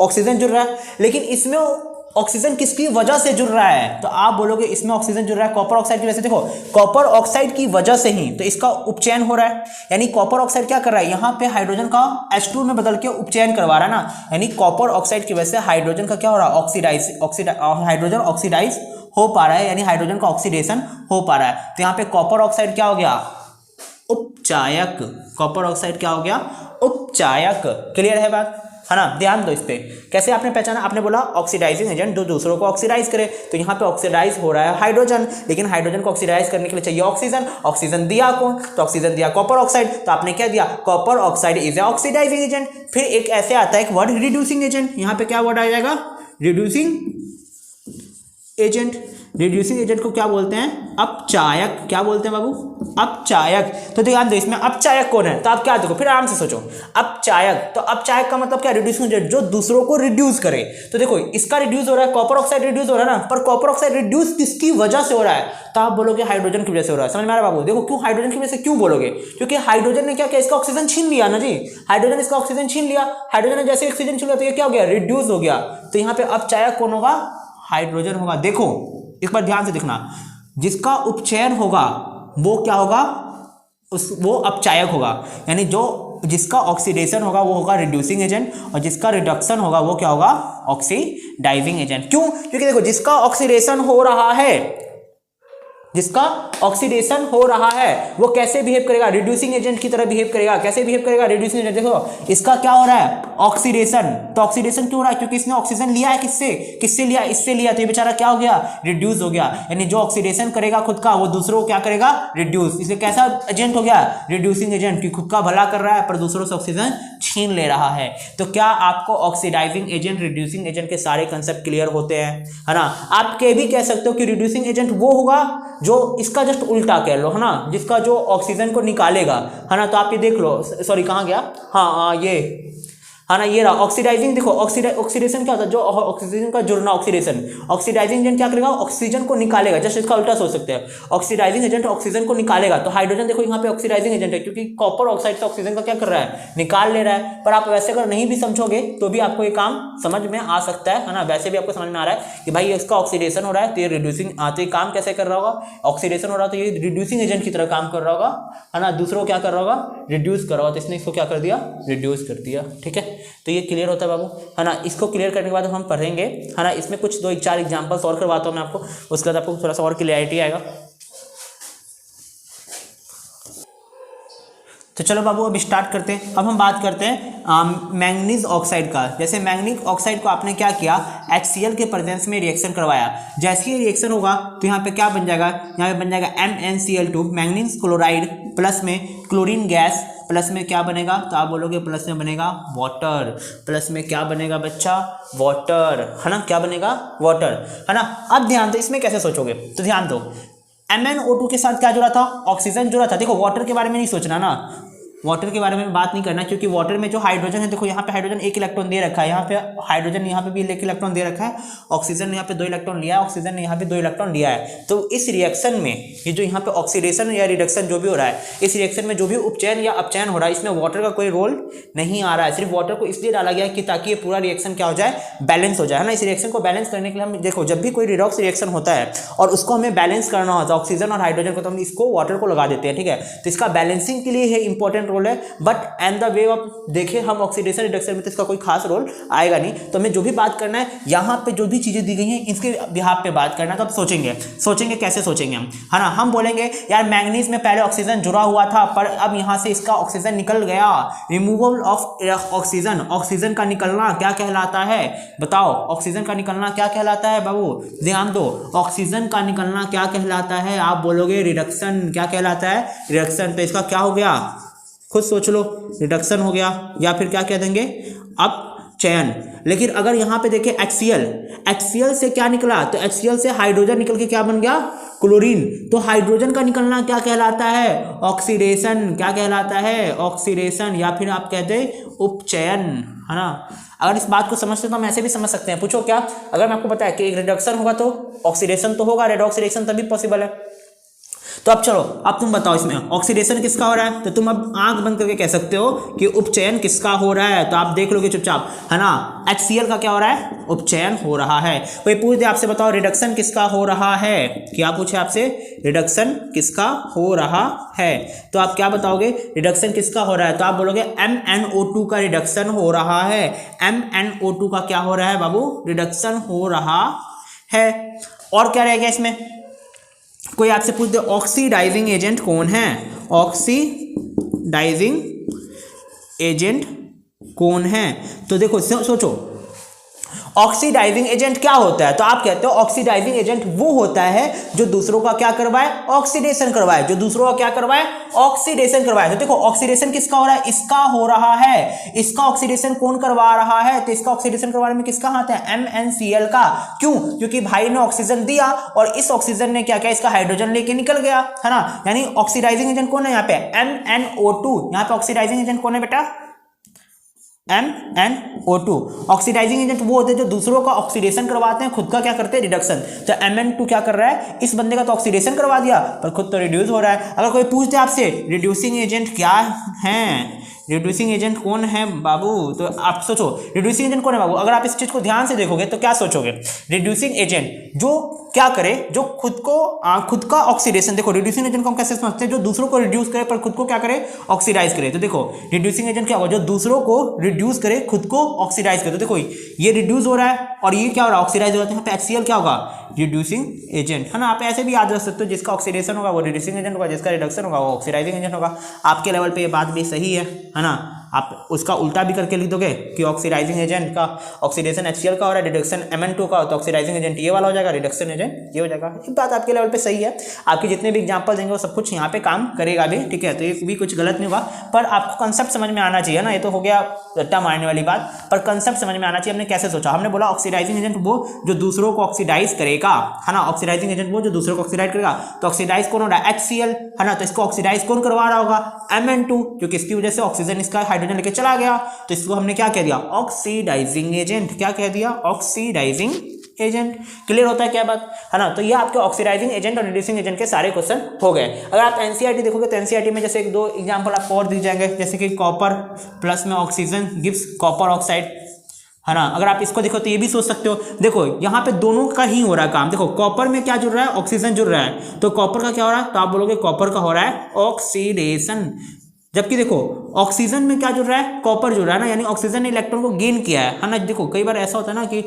ऑक्सीजन जुड़ रहा है। लेकिन इसमें ऑक्सीजन किसकी वजह से जुड़ रहा है, तो आप बोलोगे इसमें ऑक्सीजन जुड़ रहा है कॉपर ऑक्साइड की वजह से। देखो कॉपर ऑक्साइड की वजह से ही तो इसका उपचयन हो रहा है। यानी कॉपर ऑक्साइड क्या कर रहा है, यहाँ पे हाइड्रोजन का H2 में बदल के उपचयन करवा रहा है ना। यानी कॉपर ऑक्साइड की वजह से हाइड्रोजन का क्या हो रहा है, हाइड्रोजन ऑक्सीडाइज हो पा रहा है, यानी हाइड्रोजन का ऑक्सीडेशन हो पा रहा है। तो यहाँ पे कॉपर ऑक्साइड क्या हो गया, उपचायक। कॉपर ऑक्साइड क्या हो गया, उपचायक। क्लियर है बात, है ना। ध्यान दो इस पे, कैसे आपने पहचाना, आपने बोला ऑक्सीडाइजिंग एजेंट जो दूसरों को ऑक्सीडाइज करे, तो यहाँ पे ऑक्सीडाइज हो रहा है हाइड्रोजन, लेकिन हाइड्रोजन को ऑक्सीडाइज करने के लिए चाहिए ऑक्सीजन। ऑक्सीजन दिया कौन, तो ऑक्सीजन दिया कॉपर ऑक्साइड, तो आपने क्या दिया, copper oxide is a oxidising agent. फिर एक ऐसे आता है एक वर्ड रिड्यूसिंग एजेंट, यहाँ पे क्या वर्ड आ जाएगा, रिड्यूसिंग एजेंट। रिड्यूसिंग एजेंट को क्या बोलते हैं? अपचायक। क्या बोलते हैं बाबू? अपचायक। तो ध्यान दो इसमें अपचायक कौन है, तो आप क्या देखो फिर आराम से सोचो। अपचायक, तो अपचायक का मतलब क्या? रिड्यूसिंग एजेंट जो दूसरों को रिड्यूस करे। तो देखो इसका रिड्यूस हो रहा है, कॉपर ऑक्साइड रिड्यूस हो रहा है ना, पर कॉपर ऑक्साइड रिड्यूस किसकी वजह से हो रहा है? तो आप बोलोगे हाइड्रोजन की वजह से हो रहा है। समझ में आ रहा है बाबू? देखो क्यों हाइड्रोजन की वजह से क्यों बोलोगे? क्योंकि हाइड्रोजन ने क्या किया? इसका ऑक्सीजन छीन लिया ना जी। हाइड्रोजन इसका ऑक्सीजन छीन लिया, हाइड्रोजन ने जैसे ऑक्सीजन छीन लिया तो ये क्या हो गया? रिड्यूस हो गया। तो यहाँ पे अपचायक कौन होगा? हाइड्रोजन होगा। देखो एक बार ध्यान से देखना, जिसका उपचयन होगा वो क्या होगा? वो अपचायक होगा। यानी जिसका ऑक्सीडेशन होगा वो होगा रिड्यूसिंग एजेंट, और जिसका रिडक्शन होगा वो क्या होगा? Oxidising agent. क्यों? क्योंकि देखो जिसका ऑक्सीडेशन हो रहा है, जिसका ऑक्सीडेशन हो रहा है वो कैसे बिहेव करेगा? रिड्यूसिंग एजेंट की तरह बिहेव करेगा। कैसे बिहेव करेगा? Reducing agent. देखो इसका क्या हो रहा है? ऑक्सीडेशन। तो ऑक्सीडेशन क्यों हो रहा है? क्योंकि इसने ऑक्सीजन लिया है किससे? किससे लिया? इससे लिया। तो ये बेचारा क्या हो गया? रिड्यूस हो गया। यानी जो ऑक्सीडेशन करेगा खुद का वो दूसरों को क्या करेगा? रिड्यूस। इसलिए कैसा एजेंट हो गया? रिड्यूसिंग एजेंट, कि खुद का भला कर रहा है पर दूसरों से ऑक्सीजन छीन ले रहा है। तो क्या आपको ऑक्सीडाइजिंग एजेंट, रिड्यूसिंग एजेंट के सारे कंसेप्ट क्लियर होते हैं, है ना? आप ये भी कह सकते हो कि रिड्यूसिंग एजेंट वो होगा जो इसका जस्ट उल्टा कह लो, है ना, जिसका जो ऑक्सीजन को निकालेगा, है ना। तो आप ये देख लो, सॉरी कहाँ गया, हाँ ये, है ना, ये रहा ऑक्सीडाइजिंग। देखो ऑक्सीडेशन क्या होता है? जो ऑक्सीजन का जुड़ना, ऑक्सीडेशन। ऑक्सीडाइजिंग एजेंट क्या करेगा? ऑक्सीजन को निकालेगा। जस्ट इसका उल्टा सोच सकते हैं, ऑक्सीडाइजिंग एजेंट ऑक्सीजन को निकालेगा। तो हाइड्रोजन देखो यहाँ पे ऑक्सीडाइजिंग एजेंट है, क्योंकि कॉपर ऑक्साइड से ऑक्सीजन का क्या कर रहा है? निकाल ले रहा है। पर आप वैसे अगर नहीं भी समझोगे तो भी आपको ये काम समझ में आ सकता है ना। वैसे भी आपको समझ में आ रहा है कि भाई इसका ऑक्सीडेशन हो रहा है तो ये रिड्यूसिंग, तो ये काम कैसे कर रहा होगा? ऑक्सीडेशन हो रहा है तो ये रिड्यूसिंग एजेंट की तरह काम कर रहा होगा, है ना। दूसरों को क्या कर रहा होगा? रिड्यूस कर रहा होगा। तो इसने इसको क्या कर दिया? रिड्यूस कर दिया। ठीक है, तो ये क्लियर होता है बाबू, है ना। इसको क्लियर करने के बाद हम पढ़ेंगे, है ना। इसमें कुछ 2-4 एग्जांपल्स और करवाता हूं मैं आपको, उसके बाद आपको थोड़ा सा और क्लियरिटी आएगा। तो चलो बाबू अब स्टार्ट करते हैं। अब हम बात करते हैं मैंगनीज ऑक्साइड का। जैसे मैंगनीज ऑक्साइड को आपने क्या किया? HCl के प्रेजेंस में रिएक्शन करवाया। जैसे ही रिएक्शन होगा तो यहाँ पे क्या बन जाएगा? यहाँ पे बन जाएगा MnCl2, मैंगनीज क्लोराइड, प्लस में क्लोरीन गैस, प्लस में क्या बनेगा? तो आप बोलोगे प्लस में बनेगा वाटर। प्लस में क्या बनेगा बच्चा? वाटर, है ना। क्या बनेगा? वाटर, है ना। अब ध्यान दो, इसमें कैसे सोचोगे? तो ध्यान दो, MnO2 के साथ क्या जुड़ा था? ऑक्सीजन जुड़ा था। देखो वाटर के बारे में नहीं सोचना ना, वाटर के बारे में बात नहीं करना, क्योंकि वाटर में जो हाइड्रोजन है, देखो यहाँ पे हाइड्रोजन 1 इलेक्ट्रॉन दे रखा है, यहाँ पे हाइड्रोजन यहाँ पे भी 1 इलेक्ट्रॉन दे रखा है, ऑक्सीजन ने यहाँ पे 2 इलेक्ट्रॉन लिया है, ऑक्सीजन ने यहाँ पे 2 इलेक्ट्रॉन लिया है। तो इस रिएक्शन में ये जो यहाँ पे ऑक्सीडेशन या रिडक्शन जो भी हो रहा है, इस रिएक्शन में जो भी उपचयन या अपचयन हो रहा है, इसमें वाटर का कोई रोल नहीं आ रहा है। सिर्फ वाटर को इसलिए डाला गया कि ताकि ये पूरा रिएक्शन क्या हो जाए? बैलेंस हो जाए, है ना। इस रिएक्शन को बैलेंस करने के लिए हम देखो, जब भी कोई रिडॉक्स रिएक्शन होता है और उसको हमें बैलेंस करना होता है ऑक्सीजन और हाइड्रोजन को, तो हम इसको वाटर को लगा देते हैं। ठीक है, तो इसका बैलेंसिंग के लिए ये इंपॉर्टेंट रोल है। But and the way of देखें हम ऑक्सीडेशन रिडक्शन में, तो इसका कोई खास रोल आएगा नहीं। तो हमें जो भी बात करना है, यहाँ पे जो भी चीजें दी गई हैं इसके बिहाफ पे बात करना है। तो अब सोचेंगे कैसे सोचेंगे हम, है ना। हम बोलेंगे यार मैंगनीज में पहले ऑक्सीजन जुड़ा हुआ था, पर अब यहाँ से इसका ऑक्सीजन निकल गया। रिमूवल ऑफ ऑक्सीजन, ऑक्सीजन का निकलना क्या कहलाता है? बताओ, ऑक्सीजन का निकलना क्या कहलाता है बाबू? ध्यान दो, ऑक्सीजन का निकलना क्या कहलाता है? आप बोलोगे रिडक्शन। क्या कहलाता है? रिडक्शन। तो इसका क्या हो गया? खुद सोच लो, रिडक्शन हो गया, या फिर क्या कह देंगे? अपचयन। लेकिन अगर यहाँ पे देखें HCl से क्या निकला? तो HCl से हाइड्रोजन निकल के क्या बन गया? क्लोरीन। तो हाइड्रोजन का निकलना क्या कहलाता है? ऑक्सीडेशन। क्या कहलाता है? ऑक्सीडेशन, या फिर आप कहते हैं उपचयन, है ना। अगर इस बात को समझते तो हम ऐसे भी समझ सकते हैं। पूछो क्या? अगर मैं आपको बताया कि एक रिडक्शन होगा तो ऑक्सीडेशन तो होगा, रेडॉक्स रिएक्शन तभी पॉसिबल है। तो अब चलो, अब तुम बताओ इसमें ऑक्सीडेशन किसका हो रहा है? तो तुम अब आंख बंद करके कह सकते हो कि उपचयन किसका हो रहा है। तो आप देख लोगे चुपचाप, है ना। HCl का क्या हो रहा है? उपचयन हो रहा है। कोई पूछ दे आपसे, बताओ रिडक्शन किसका हो रहा है? क्या पूछे आपसे? रिडक्शन किसका हो रहा है? तो आप क्या बताओगे? रिडक्शन किसका हो रहा है? तो आप बोलोगे MnO2 का रिडक्शन हो रहा है। MnO2 का क्या हो रहा है बाबू? रिडक्शन हो रहा है। और क्या रह गया इसमें? कोई आपसे पूछ दे ऑक्सीडाइजिंग एजेंट कौन है? ऑक्सीडाइजिंग एजेंट कौन है? तो देखो सोचो, ऑक्सीडाइजिंग एजेंट क्या होता है? तो आप कहते हो ऑक्सीडाइजिंग एजेंट वो होता है जो दूसरों का क्या करवाए, ऑक्सीडेशन करवाए, जो दूसरों का क्या करवाए, ऑक्सीडेशन करवाए। तो देखो ऑक्सीडेशन किसका हो रहा है, इसका हो रहा है। इसका ऑक्सीडेशन कौन करवा रहा है? तो इसका ऑक्सीडेशन करवाने में किसका हाथ है, MnCl का। क्यों? क्योंकि भाई ने ऑक्सीजन दिया और इस ऑक्सीजन ने क्या किया, इसका हाइड्रोजन लेके निकल गया, है ना। यानी ऑक्सीडाइजिंग एजेंट कौन है यहाँ पे, MnO2। यहाँ पे ऑक्सीडाइजिंग एजेंट कौन है बेटा, MnO2। ऑक्सीडाइजिंग एजेंट वो होते हैं जो दूसरों का ऑक्सीडेशन करवाते हैं, खुद का क्या करते हैं, रिडक्शन। तो Mn2 क्या कर रहा है, इस बंदे का तो ऑक्सीडेशन करवा दिया पर खुद तो रिड्यूस हो रहा है। अगर कोई पूछते आपसे रिड्यूसिंग एजेंट क्या है, रिड्यूसिंग एजेंट कौन है बाबू, तो आप सोचो रिड्यूसिंग एजेंट कौन है बाबू। अगर आप इस चीज को ध्यान से देखोगे तो क्या सोचोगे, रिड्यूसिंग एजेंट जो क्या करे, जो खुद का ऑक्सीडेशन, देखो रिड्यूसिंग एजेंट को हम कैसे समझते हैं, जो दूसरों को रिड्यूस करे पर खुद को क्या करे, ऑक्सीडाइज करे। तो देखो रिड्यूसिंग एजेंट क्या होगा, जो दूसरों को रिड्यूस करे खुद को ऑक्सीडाइज करे। तो देखो ये रिड्यूस हो रहा है और ये क्या हो रहा है, ऑक्सीडाइज हो रहा है। यहाँ पे HCl क्या होगा, रिड्यूसिंग एजेंट, है ना। आप ऐसे भी याद रख सकते हो, जिसका ऑक्सीडेशन होगा वो रिड्यूसिंग एजेंट होगा, जिसका रिडक्शन होगा वो ऑक्सीडाइजिंग एजेंट होगा। आपके लेवल पे ये बात भी सही है ना। आप उसका उल्टा भी करके लिख दोगे कि ऑक्सीडाइजिंग एजेंट का ऑक्सीडेशन HCl का हो रहा है, रिडक्शन Mn2 का, तो ऑक्सीडाइजिंग एजेंट ये वाला हो जाएगा, रिडक्शन एजेंट ये हो जाएगा। ये बात आपके लेवल पे सही है। आपके जितने भी एग्जांपल देंगे वो सब कुछ यहाँ पे काम करेगा भी, ठीक है। तो ये भी कुछ गलत नहीं होगा, पर आपको कंसेप्ट समझ में आना चाहिए ना। ये तो हो गया रट्टा मारने वाली बात, पर कंसेप्ट समझ में आना चाहिए। हमने कैसे सोचा, हमने बोला ऑक्सीडाइजिंग एजेंट वो जो दूसरों को ऑक्सीडाइज करेगा, है ना। ऑक्सीडाइजिंग एजेंट वो जो दूसरों को ऑक्सीडाइज करेगा। तो ऑक्सीडाइज कौन हो रहा है, HCl, है ना। तो इसको ऑक्सीडाइज कौन करवा रहा होगा, Mn2, क्योंकि इसकी वजह से ऑक्सीजन इसका हाइड्रोजन लेके चला गया। तो इसको हमने क्या कह दिया, ऑक्सीडाइजिंग एजेंट। क्या कह दिया, ऑक्सीडाइजिंग एजेंट। क्लियर होता है क्या बात, है ना। तो ये आपके ऑक्सीडाइजिंग एजेंट और रिड्यूसिंग एजेंट के सारे क्वेश्चन हो गए। अगर आप NCERT देखोगे तो NCERT में जैसे एक दो एग्जांपल आपको और दिख जाएंगे, जैसे कि कॉपर प्लस में ऑक्सीजन गिव्स कॉपर ऑक्साइड, है ना। अगर आप इसको देखो तो ये भी सोच सकते हो, देखो यहाँ पे दोनों का ही हो रहा है काम। देखो कॉपर में क्या जुड़ रहा है, ऑक्सीजन जुड़ रहा है, तो कॉपर का क्या हो रहा है, तो आप बोलोगे कॉपर का हो रहा है ऑक्सीडेशन। जबकि देखो ऑक्सीजन में क्या जुड़ रहा है, कॉपर जुड़ रहा है ना, यानी ऑक्सीजन ने इलेक्ट्रॉन को गेन किया है ना। देखो कई बार ऐसा होता है ना कि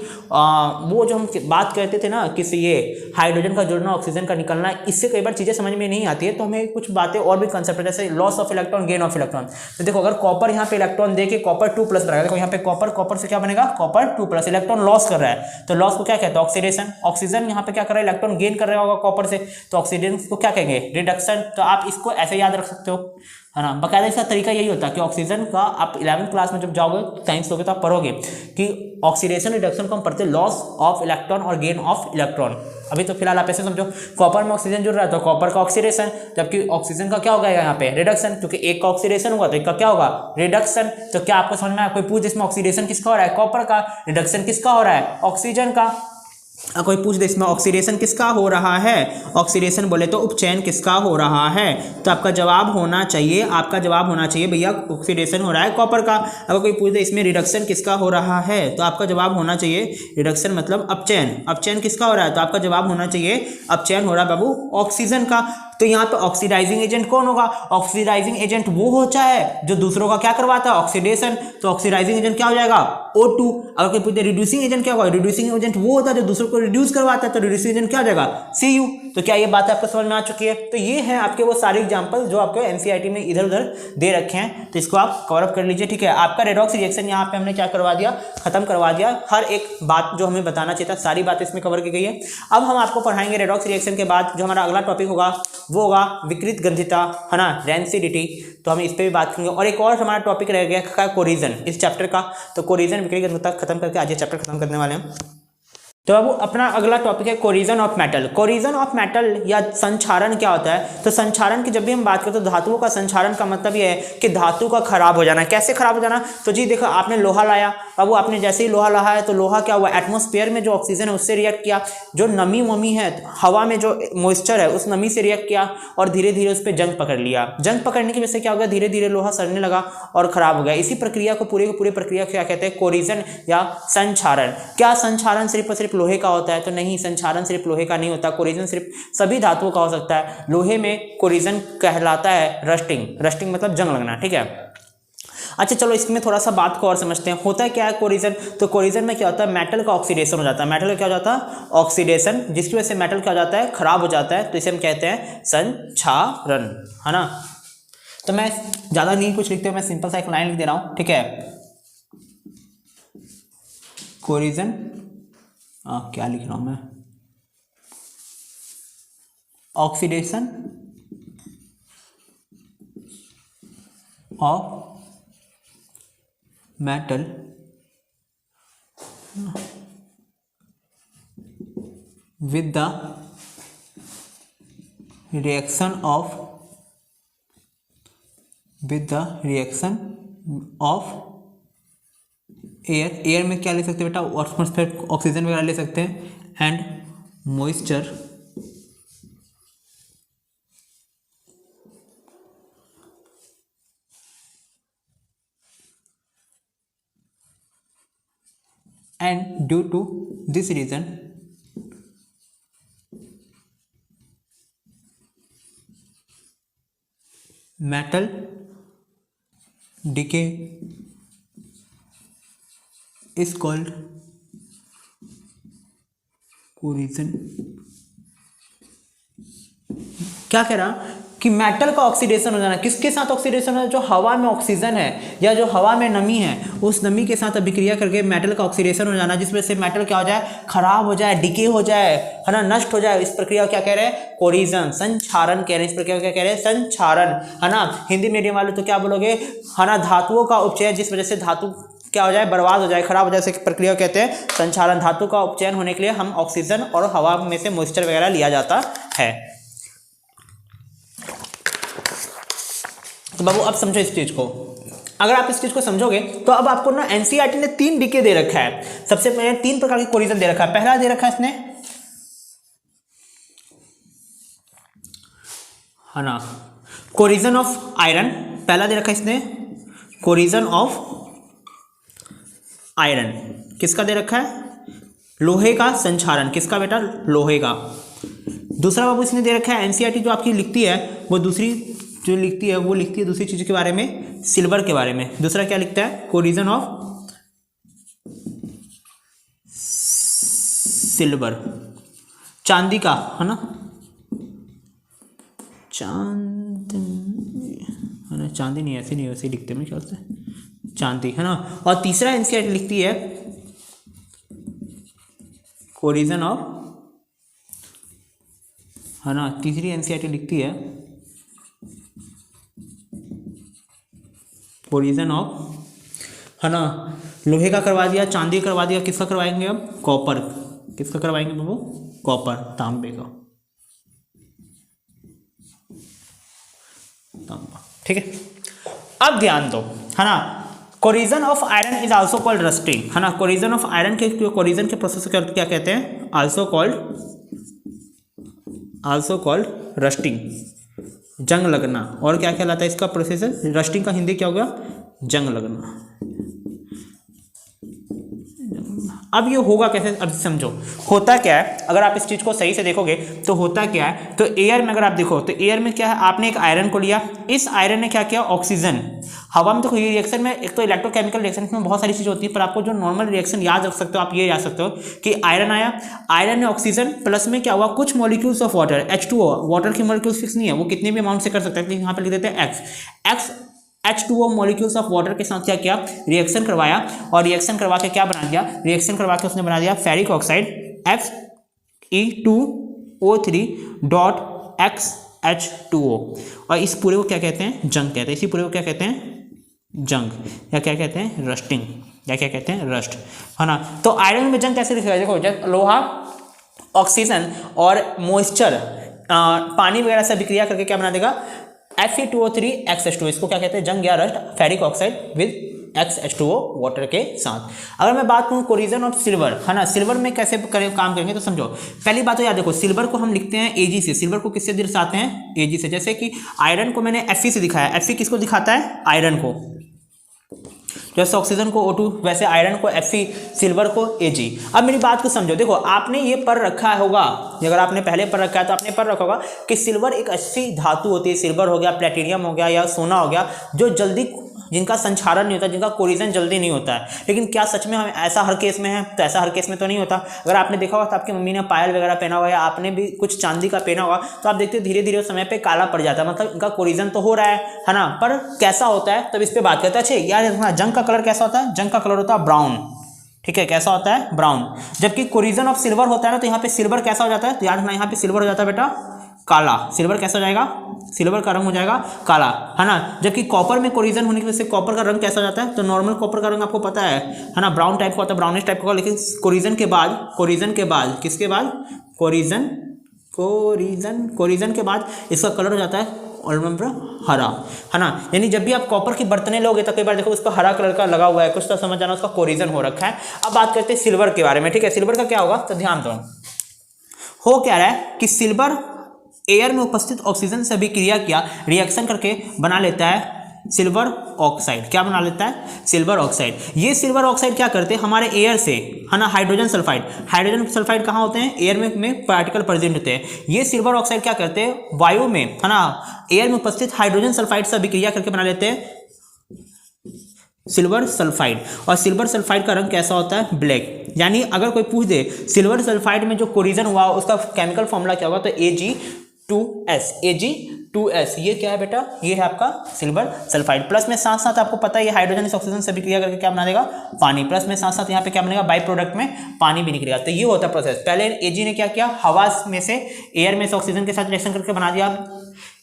वो जो हम बात करते थे ना, किसी ये हाइड्रोजन का जुड़ना, ऑक्सीजन का निकलना, इससे कई बार चीज़ें समझ में नहीं आती है। तो हमें कुछ बातें और भी कंसेप्ट है, जैसे loss of electron, gain of electron. तो देखो अगर कॉपर यहाँ पे इलेक्ट्रॉन दे के कॉपर 2+ बनाएगा, देखो यहाँ पे कॉपर से क्या बनेगा, कॉपर 2+, इलेक्ट्रॉन लॉस कर रहा है। तो लॉस को क्या कहते हैं, ऑक्सीडेशन। ऑक्सीजन यहाँ पे क्या कर रहा है, इलेक्ट्रॉन गेन कर रहा होगा कॉपर से, तो ऑक्सीडेशन को क्या कहेंगे, रिडक्शन। तो आप इसको ऐसे याद रख सकते हो, है ना। बाकायदा इसका तरीका यही होता है कि ऑक्सीजन का आप 11वीं क्लास में जब जाओगे साइंस लोगे तो आप पढ़ोगे कि ऑक्सीडेशन रिडक्शन को हम पढ़ते हैं लॉस ऑफ इलेक्ट्रॉन और गेन ऑफ इलेक्ट्रॉन। अभी तो फिलहाल आप ऐसे समझो, कॉपर में ऑक्सीजन जुड़ रहा है तो कॉपर का ऑक्सीडेशन, जबकि ऑक्सीजन का क्या होगा यहाँ पे, रिडक्शन, क्योंकि एक का ऑक्सीडेशन होगा तो एक का क्या होगा, रिडक्शन। तो क्या आपको समझ में आया, कोई पूछ इसमें ऑक्सीडेशन किसका हो रहा है, कॉपर का, रिडक्शन किसका हो रहा है, ऑक्सीजन का। कोई पूछ दे इसमें ऑक्सीडेशन किसका हो रहा है, ऑक्सीडेशन बोले तो उपचयन किसका हो रहा है, तो आपका जवाब होना चाहिए, आपका जवाब होना चाहिए भैया ऑक्सीडेशन हो रहा है कॉपर का। अगर कोई पूछ दे इसमें रिडक्शन किसका हो रहा है, तो आपका जवाब होना चाहिए रिडक्शन मतलब अपचयन। अपचयन किसका हो रहा है, तो आपका जवाब होना चाहिए अपचयन हो रहा है बाबू ऑक्सीजन का। तो यहाँ पे ऑक्सीडाइजिंग एजेंट कौन होगा, ऑक्सीडाइजिंग एजेंट वो होता है जो दूसरों का क्या करवाता है, ऑक्सीडेशन। तो ऑक्सीडाइजिंग एजेंट क्या हो जाएगा, O2। अगर कोई पूछे रिड्यूसिंग एजेंट क्या होगा, रिड्यूसिंग एजेंट वो होता है जो दूसरों को रिड्यूस करवाता है, तो रिड्यूसिंग एजेंट क्या हो जाएगा, Cu। तो क्या ये बात आपको समझ में आ चुकी है। तो ये है आपके वो सारे एग्जांपल जो आपको NCERT में इधर उधर दे रखे हैं, तो इसको आप कवर अप कर लीजिए, ठीक है। आपका रेडॉक्स रिएक्शन यहाँ पे हमने क्या करवा दिया, खत्म करवा दिया। हर एक बात जो हमें बताना चाहिए था सारी बात इसमें कवर की गई है। अब हम आपको पढ़ाएंगे रेडॉक्स रिएक्शन के बाद जो हमारा अगला टॉपिक होगा वो होगा विकृत गंधिता, है ना, रेंसिडिटी। तो हम इस पे भी बात करेंगे। और एक और हमारा टॉपिक रह गया कोरिजन इस चैप्टर का, तो कोरिजन विकृत गंधिता खत्म करके आज ये चैप्टर खत्म करने वाले हैं। तो अब अपना अगला टॉपिक है corrosion of metal. Corrosion of metal या संक्षारण क्या होता है, तो संक्षारण की जब भी हम बात करते हैं तो धातुओं का संक्षारण का मतलब ये है कि धातु का खराब हो जाना। कैसे खराब हो जाना, तो जी देखो आपने लोहा लाया, अब वो आपने जैसे ही लोहा लाया है तो लोहा क्या हुआ, एटमॉस्फेयर में जो ऑक्सीजन है उससे रिएक्ट किया, जो नमी वमी है हवा में जो मॉइस्चर है उस नमी से रिएक्ट किया और धीरे धीरे उस पर जंग पकड़ लिया। जंग पकड़ने की वजह से क्या हो गया, धीरे धीरे लोहा सड़ने लगा और खराब हो गया। इसी प्रक्रिया को पूरी प्रक्रिया क्या कहते हैं, कोरिजन या संक्षारण। क्या संक्षारण सिर्फ और सिर्फ लोहे का होता है, तो नहीं, संक्षारण सिर्फ लोहे का नहीं होता, कोरिजन सिर्फ सभी धातुओं का हो सकता है। लोहे में कोरिजन कहलाता है रस्टिंग, रस्टिंग मतलब जंग लगना, ठीक है। अच्छा चलो इसमें थोड़ा सा बात को और समझते हैं, होता है क्या है कोरिजन। तो कोरिजन में क्या होता है, मेटल का ऑक्सीडेशन हो जाता है। मेटल का क्या हो जाता है, ऑक्सीडेशन, जिसकी वजह से मेटल क्या हो जाता है, खराब हो जाता है। तो इसे हम कहते हैं संक्षारण, है ना। तो मैं ज़्यादा नहीं कुछ लिखते हुए मैं सिंपल सा एक लाइन लिख दे रहा हूँ, ठीक है। कोरिजन क्या लिख रहा हूँ मैं, oxidation of metal with the reaction of air में क्या ले सकते हैं बेटा, एटमॉस्फेयर ऑक्सीजन वगैरह ले सकते हैं, and moisture and due to this reason metal decay is called corrosion। क्या कह रहा कि मेटल का ऑक्सीडेशन हो जाना, किसके साथ ऑक्सीडेशन हो, जो हवा में ऑक्सीजन है या जो हवा में नमी है उस नमी के साथ अभिक्रिया करके मेटल का ऑक्सीडेशन हो जाना, जिसमें से मेटल क्या हो जाए, खराब हो जाए, डिके हो जाए, है ना, नष्ट हो जाए। इस प्रक्रिया को क्या कह रहे हैं, कोरिजन, संक्षारण कह रहे हैं। इस प्रक्रिया को क्या कह रहे हैं, संक्षारण, है ना। हिंदी मीडियम वाले तो क्या बोलोगे, है ना, धातुओं का उपचयन, जिस वजह से धातु क्या हो जाए, बर्बाद हो जाए, खराब हो जाए, इस प्रक्रिया कहते हैं संक्षारण। धातु का उपचयन होने के लिए हम ऑक्सीजन और हवा में से मॉइस्चर वगैरह लिया जाता है। तो बाबू अब समझो इस चीज को, अगर आप इस चीज को समझोगे तो अब आपको ना एनसीईआरटी ने 3 डीके दे रखा है। सबसे पहले 3 प्रकार के कोरिजन दे रखा है। पहला दे रखा है इसने, है ना, कोरिजन ऑफ आयरन। पहला दे रखा है इसने कोरिजन ऑफ आयरन। किसका दे रखा है, लोहे का संक्षारण। किसका बेटा, लोहे का। दूसरा बाबू इसने दे रखा है, एनसीईआरटी जो आपकी लिखती है वो दूसरी जो लिखती है वो लिखती है दूसरी चीज़ के बारे में, सिल्वर के बारे में। दूसरा क्या लिखता है, कोरिजन ऑफ सिल्वर, चांदी का, है ना, चांदी नहीं, ऐसे नहीं, वैसे लिखते हैं मेरे ख्याल से, चांदी, है ना। और तीसरा एनसीईआरटी लिखती है कोरिजन ऑफ, है ना, तीसरी एनसीईआरटी लिखती है कोरिजन ऑफ, है ना, लोहे का करवा दिया, चांदी करवा दिया, किसका करवाएंगे अब, कॉपर। किसका करवाएंगे बाबू, कॉपर, तांबे का, तांबा, ठीक है। अब ध्यान दो, है ना, corrosion of iron is also called rusting, है ना। कोरिजन ऑफ आयरन के कोरिजन के प्रोसेस को क्या कहते हैं, आल्सो कॉल्ड रस्टिंग, जंग लगना। और क्या कहलाता है इसका प्रोसेस, रस्टिंग का हिंदी क्या होगा, जंग लगना। अब ये होगा कैसे, अब समझो होता क्या है। अगर आप इस चीज़ को सही से देखोगे तो होता क्या है, तो एयर में अगर आप देखो तो एयर में क्या है, आपने एक आयरन को लिया, इस आयरन ने क्या किया, ऑक्सीजन। हवा में तो ये रिएक्शन में एक तो इलेक्ट्रोकेमिकल रिएक्शन में बहुत सारी चीज़ होती है, पर आपको जो नॉर्मल रिएक्शन याद रख सकते हो आप ये याद सकते हो कि आयरन आया, आयरन ने ऑक्सीजन प्लस में क्या हुआ, कुछ molecules of water, H2O, water की मॉलिक्यूल्स फिक्स नहीं है, वो कितने भी अमाउंट से कर सकता है, लेकिन यहाँ पर लिख देते हैं x H2O molecules of water के साथ क्या किया, रिएक्शन करवाया, और रिएक्शन करवा के क्या बना दिया, रिएक्शन करवा के उसने बना दिया फेरिक ऑक्साइड Fe2O3.XH2O। और इस पूरे को क्या कहते हैं, जंग कहते हैं। इसी पूरे को क्या कहते हैं, जंग, या क्या कहते हैं, रस्टिंग, या क्या कहते हैं, रस्ट, है ना। तो आयरन में जंग कैसे दिखेगा, देखो जब लोहा, ऑक्सीजन और मॉइस्चर पानी वगैरह से अभिक्रिया करके क्या बना देगा, Fe2O3XH2O। इसको क्या कहते हैं, जंग या rust, ferric oxide with XH2O water के साथ। अगर मैं बात करूँ कोरिजन ऑफ सिल्वर, है ना, सिल्वर में कैसे काम करेंगे तो समझो। पहली बात तो याद देखो, सिल्वर को हम लिखते हैं Ag से। सिल्वर को किससे दर्शाते हैं, Ag से। जैसे कि आयरन को मैंने Fe से दिखाया, Fe किसको दिखाता है, आयरन को। जैसे ऑक्सीजन को O2, वैसे आयरन को Fe, सिल्वर को Ag। अब मेरी बात को समझो, देखो आपने ये पढ़ रखा होगा, अगर आपने पहले पढ़ रखा है तो आपने पढ़ रखा होगा कि सिल्वर एक ऐसी धातु होती है, सिल्वर हो गया, प्लेटिनियम हो गया या सोना हो गया, जो जल्दी, जिनका संक्षारण नहीं होता, जिनका कोरिजन जल्दी नहीं होता है। लेकिन क्या सच में हम ऐसा हर केस में है, तो ऐसा हर केस में तो नहीं होता। अगर आपने देखा होगा तो आपकी मम्मी ने पायल वगैरह पहना होगा या आपने भी कुछ चांदी का पहना होगा, तो आप देखते हो धीरे धीरे उस समय पे काला पड़ जाता है, मतलब इनका कोरिजन तो हो रहा है ना, पर कैसा होता है तब इस पर बात करते हैं। अच्छा यार, जंग का कलर कैसा होता है, जंग का कलर होता है ब्राउन, ठीक है, कैसा होता है, ब्राउन। जबकि कोरिजन ऑफ सिल्वर होता है ना, तो यहाँ पे सिल्वर कैसा हो जाता है, तो याद रखना यहाँ पे सिल्वर हो जाता है बेटा काला। सिल्वर कैसा हो जाएगा, सिल्वर का रंग हो जाएगा काला, है ना। जबकि कॉपर में कोरिजन होने की वजह से कॉपर का रंग कैसा हो जाता है, तो नॉर्मल कॉपर का रंग आपको पता है ना, ब्राउन टाइप का होता है, ब्राउनिश टाइप का होगा। लेकिन कोरिजन के बाद किसके बाद, कोरिजन के बाद इसका कलर हो जाता है ऑलमोस्ट हरा, है ना। यानी जब भी आप कॉपर की बर्तनें लोगे तो कई बार देखो उस पर हरा कलर का लगा हुआ है, कुछ तो समझ जाना उसका कोरिजन हो रखा है। अब बात करते हैं सिल्वर के बारे में, ठीक है। सिल्वर का क्या होगा, तो ध्यान दो, हो क्या रहा है कि सिल्वर एयर में उपस्थित ऑक्सीजन से अभिक्रिया किया रिएक्शन करके बना लेता है सिल्वर ऑक्साइड। क्या बना लेता है, सिल्वर ऑक्साइड। ये सिल्वर ऑक्साइड क्या करते हैं, हमारे एयर से, है ना, हाइड्रोजन सल्फाइड कहाँ होते हैं, एयर में पार्टिकल प्रेजेंट होते हैं। ये सिल्वर ऑक्साइड क्या करते हैं, वायु में, है ना, एयर में उपस्थित हाइड्रोजन सल्फाइड से अभिक्रिया करके बना लेते हैं सिल्वर सल्फाइड। और सिल्वर सल्फाइड का रंग कैसा होता है, ब्लैक। यानी अगर कोई पूछ दे सिल्वर सल्फाइड में जो कोरिजन हुआ उसका केमिकल फॉर्मूला क्या होगा, तो Ag2S। ये क्या है बेटा, ये है आपका सिल्वर सल्फाइड। प्लस में साथ साथ आपको पता है ये हाइड्रोजन इस ऑक्सीजन से अभिक्रिया करके क्या बना देगा, पानी। प्लस में साथ साथ यहाँ पे क्या बनेगा, बाई प्रोडक्ट में पानी भी निकलेगा। तो ये होता है प्रोसेस। पहले Ag ने क्या किया, हवा में से, एयर में से ऑक्सीजन के साथ रिएक्शन करके बना दिया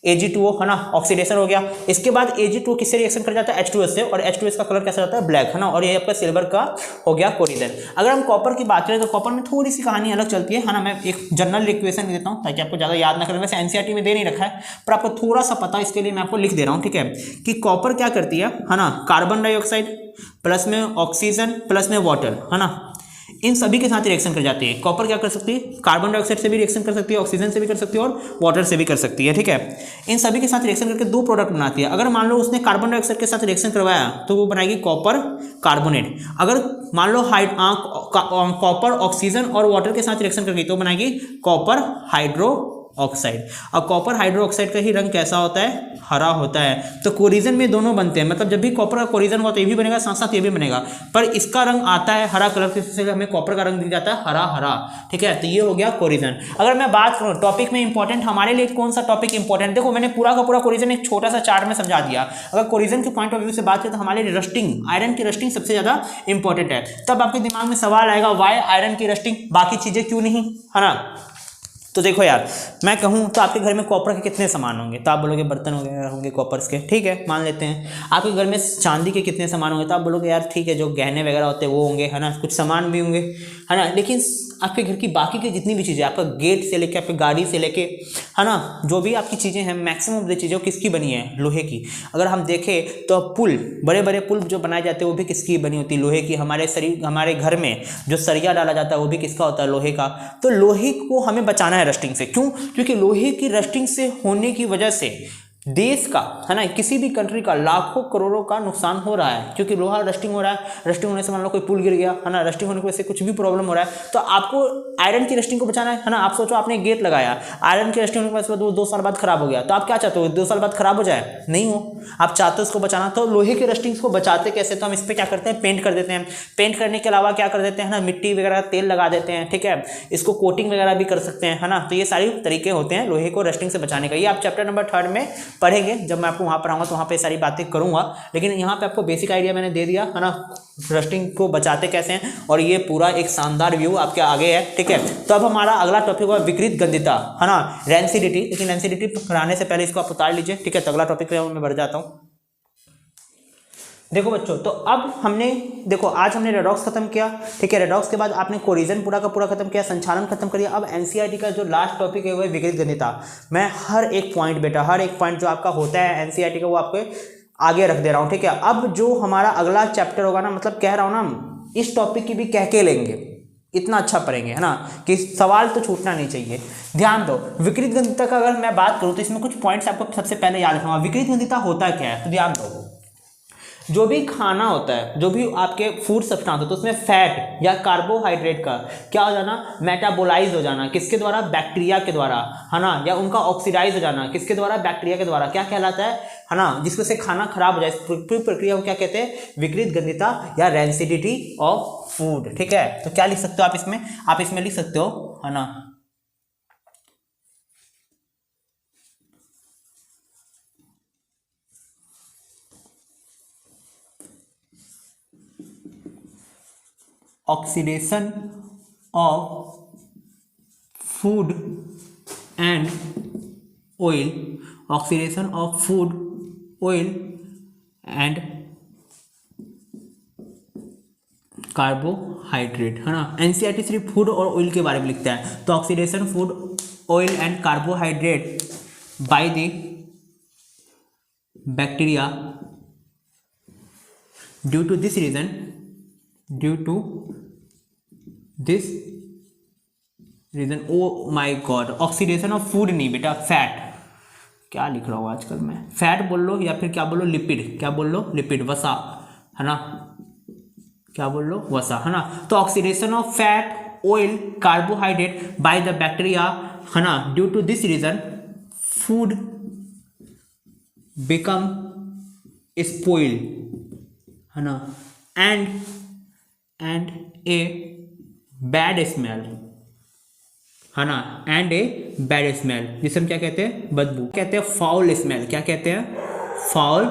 Ag2O, है ना, ऑक्सीडेशन हो गया। इसके बाद Ag2O किससे रिएक्शन कर जाता है, H2S से, और H2S का कलर कैसा जाता है, ब्लैक, है ना। और ये आपका सिल्वर का हो गया कोरिजन। अगर हम कॉपर की बात करें तो कॉपर में थोड़ी सी कहानी अलग चलती है ना। मैं एक जनरल इक्वेशन देता हूँ ताकि आपको ज़्यादा याद ना करें, वैसे एनसीईआरटी में दे नहीं रखा है पर आपको थोड़ा सा पता, इसके लिए मैं आपको लिख दे रहा हूँ, ठीक है। कि कॉपर क्या करती है ना, कार्बन डाइऑक्साइड प्लस में ऑक्सीजन प्लस में वाटर, है ना, इन सभी के साथ रिएक्शन कर जाती है। कॉपर क्या कर सकती है, कार्बन डाइऑक्साइड से भी रिएक्शन कर सकती है, ऑक्सीजन से भी कर सकती है और वाटर से भी कर सकती है, ठीक है। इन सभी के साथ रिएक्शन करके दो प्रोडक्ट बनाती है। अगर मान लो उसने कार्बन डाइऑक्साइड के साथ रिएक्शन करवाया तो वो बनाएगी कॉपर कार्बोनेट। अगर मान लो कॉपर ऑक्सीजन और वाटर के साथ रिएक्शन कर गई तो बनाएगी कॉपर हाइड्रो ऑक्साइड। और कॉपर हाइड्रो ऑक्साइड का ही रंग कैसा होता है, हरा होता है। तो कोरिजन में दोनों बनते हैं, मतलब जब भी कॉपर का कोरिजन होता है ये भी बनेगा, साथ साथ ये भी बनेगा, पर इसका रंग आता है हरा कलर के, इसलिए हमें कॉपर का रंग दिख जाता है हरा हरा, ठीक है। तो ये हो गया कोरिजन। अगर मैं बात करूँ टॉपिक में इंपॉर्टेंट हमारे लिए कौन सा टॉपिक इंपॉर्टेंट, देखो मैंने पूरा का पूरा कोरिजन एक छोटा सा चार्ट में समझा दिया। अगर कोरिजन के पॉइंट ऑफ व्यू से बात करें तो हमारे लिए रस्टिंग, आयरन की रस्टिंग सबसे ज्यादा इंपॉर्टेंट है। तब आपके दिमाग में सवाल आएगा वाई आयरन की रस्टिंग, बाकी चीजें क्यों नहीं, है ना। तो देखो यार, मैं कहूँ तो आपके घर में कॉपर के कितने सामान होंगे, तो आप बोलोगे बर्तन वगैरह होंगे कॉपर्स के, ठीक है, मान लेते हैं। आपके घर में चांदी के कितने सामान होंगे, तो आप बोलोगे यार ठीक है, जो गहने वगैरह होते हैं वो होंगे, है ना, कुछ सामान भी होंगे, है ना। लेकिन आपके घर की बाकी की जितनी भी चीज़ें, आपका गेट से लेके आपकी गाड़ी से लेके, है ना, जो भी आपकी चीज़ें हैं, मैक्सिमम जो चीज़ें किसकी बनी है, लोहे की। अगर हम देखें तो पुल, बड़े बड़े पुल जो बनाए जाते हैं वो भी किसकी बनी होती है, लोहे की। हमारे घर में जो सरिया डाला जाता है वो भी किसका होता है, लोहे का। तो लोहे को हमें बचाना है रस्टिंग से, क्यों, क्योंकि लोहे की रस्टिंग से होने की वजह से देश का, है ना, किसी भी कंट्री का लाखों करोड़ों का नुकसान हो रहा है, क्योंकि लोहा रस्टिंग हो रहा है। रस्टिंग होने से मान लो कोई पुल गिर गया, है ना, रस्टिंग होने की वजह से कुछ भी प्रॉब्लम हो रहा है, तो आपको आयरन की रस्टिंग को बचाना है ना। आप सोचो आपने गेट लगाया, आयरन की रस्टिंग होने के बाद वो 2 साल बाद खराब हो गया, तो आप क्या चाहते हो, 2 साल बाद खराब हो जाए, नहीं हो, आप चाहते हो उसको बचाना। तो लोहे की रस्टिंग्स को बचाते कैसे, तो हम इस पर क्या करते हैं, पेंट कर देते हैं। पेंट करने के अलावा क्या कर देते हैं ना, मिट्टी वगैरह तेल लगा देते हैं, ठीक है। इसको कोटिंग वगैरह भी कर सकते हैं, है ना। तो ये सारी तरीके होते हैं लोहे को रस्टिंग से बचाने का। ये आप चैप्टर नंबर 3 में पढ़ेंगे, जब मैं आपको वहाँ पर आऊँगा तो वहाँ पे सारी बातें करूँगा। लेकिन यहाँ पे आपको बेसिक आइडिया मैंने दे दिया, है ना, रस्टिंग को बचाते कैसे हैं, और ये पूरा एक शानदार व्यू आपके आगे है, ठीक है। तो अब हमारा अगला टॉपिक हुआ विकृत गंधिता, है ना, रेंसिडिटी। लेकिन रेंसिडिटी कराने से पहले इसको आप उतार लीजिए, ठीक है। तो अगला टॉपिक मैं बढ़ जाता हूँ। देखो बच्चों, तो अब हमने, देखो आज हमने रेडॉक्स खत्म किया, ठीक है। रेडॉक्स के बाद आपने कोरिजन पूरा का पूरा खत्म किया, संचालन खत्म करिए। अब एनसीईआरटी का जो लास्ट टॉपिक है वो है विकृत गंधिता। मैं हर एक पॉइंट बेटा, हर एक पॉइंट जो आपका होता है एनसीईआरटी का वो आपको आगे रख दे रहा हूँ, ठीक है। अब जो हमारा अगला चैप्टर होगा ना, मतलब कह रहा हूँ ना, इस टॉपिक की भी कह के लेंगे, इतना अच्छा पढ़ेंगे, है ना, कि सवाल तो छूटना नहीं चाहिए। ध्यान दो, विकृत गंधिता का अगर मैं बात करूँ तो इसमें कुछ पॉइंट्स आपको सबसे पहले याद रखना। विकृत गंधिता होता क्या है, तो ध्यान दो, जो भी खाना होता है, जो भी आपके फूड सब्सटेंस होता है, उसमें फैट या कार्बोहाइड्रेट का क्या हो जाना, मेटाबोलाइज हो जाना, किसके द्वारा, बैक्टीरिया के द्वारा, है ना, या उनका ऑक्सीडाइज हो जाना, किसके द्वारा, बैक्टीरिया के द्वारा, क्या कहलाता है ना, जिसको से खाना खराब हो जाए, पूरी प्रक्रिया को क्या कहते हैं, विकृत गंधिता या रेंसिडिटी ऑफ फूड, ठीक है। तो क्या लिख सकते हो आप इसमें लिख सकते हो, है ना, oxidation of food and oil, oxidation of food, oil and carbohydrate, है ना। एनसीईआरटी सिर्फ फूड और ऑयल के बारे में लिखता है, तो oxidation food, oil and carbohydrate by the bacteria due to this reason, oh my god, oxidation of food नहीं बेटा, फैट, क्या लिख रहा हूँ आजकल मैं, फैट बोल लो या फिर क्या बोलो, लिपिड, क्या बोल लो, लिपिड, वसा, है ना, क्या बोल लो, वसा, है ना। तो oxidation of fat, oil, carbohydrate by the bacteria, है ना, due to this reason food become spoil, है ना, एंड ए बैड स्मेल, है ना, एंड ए बैड स्मेल, जिसे हम क्या कहते हैं, बदबू कहते हैं, फाउल स्मेल, क्या कहते हैं, फाउल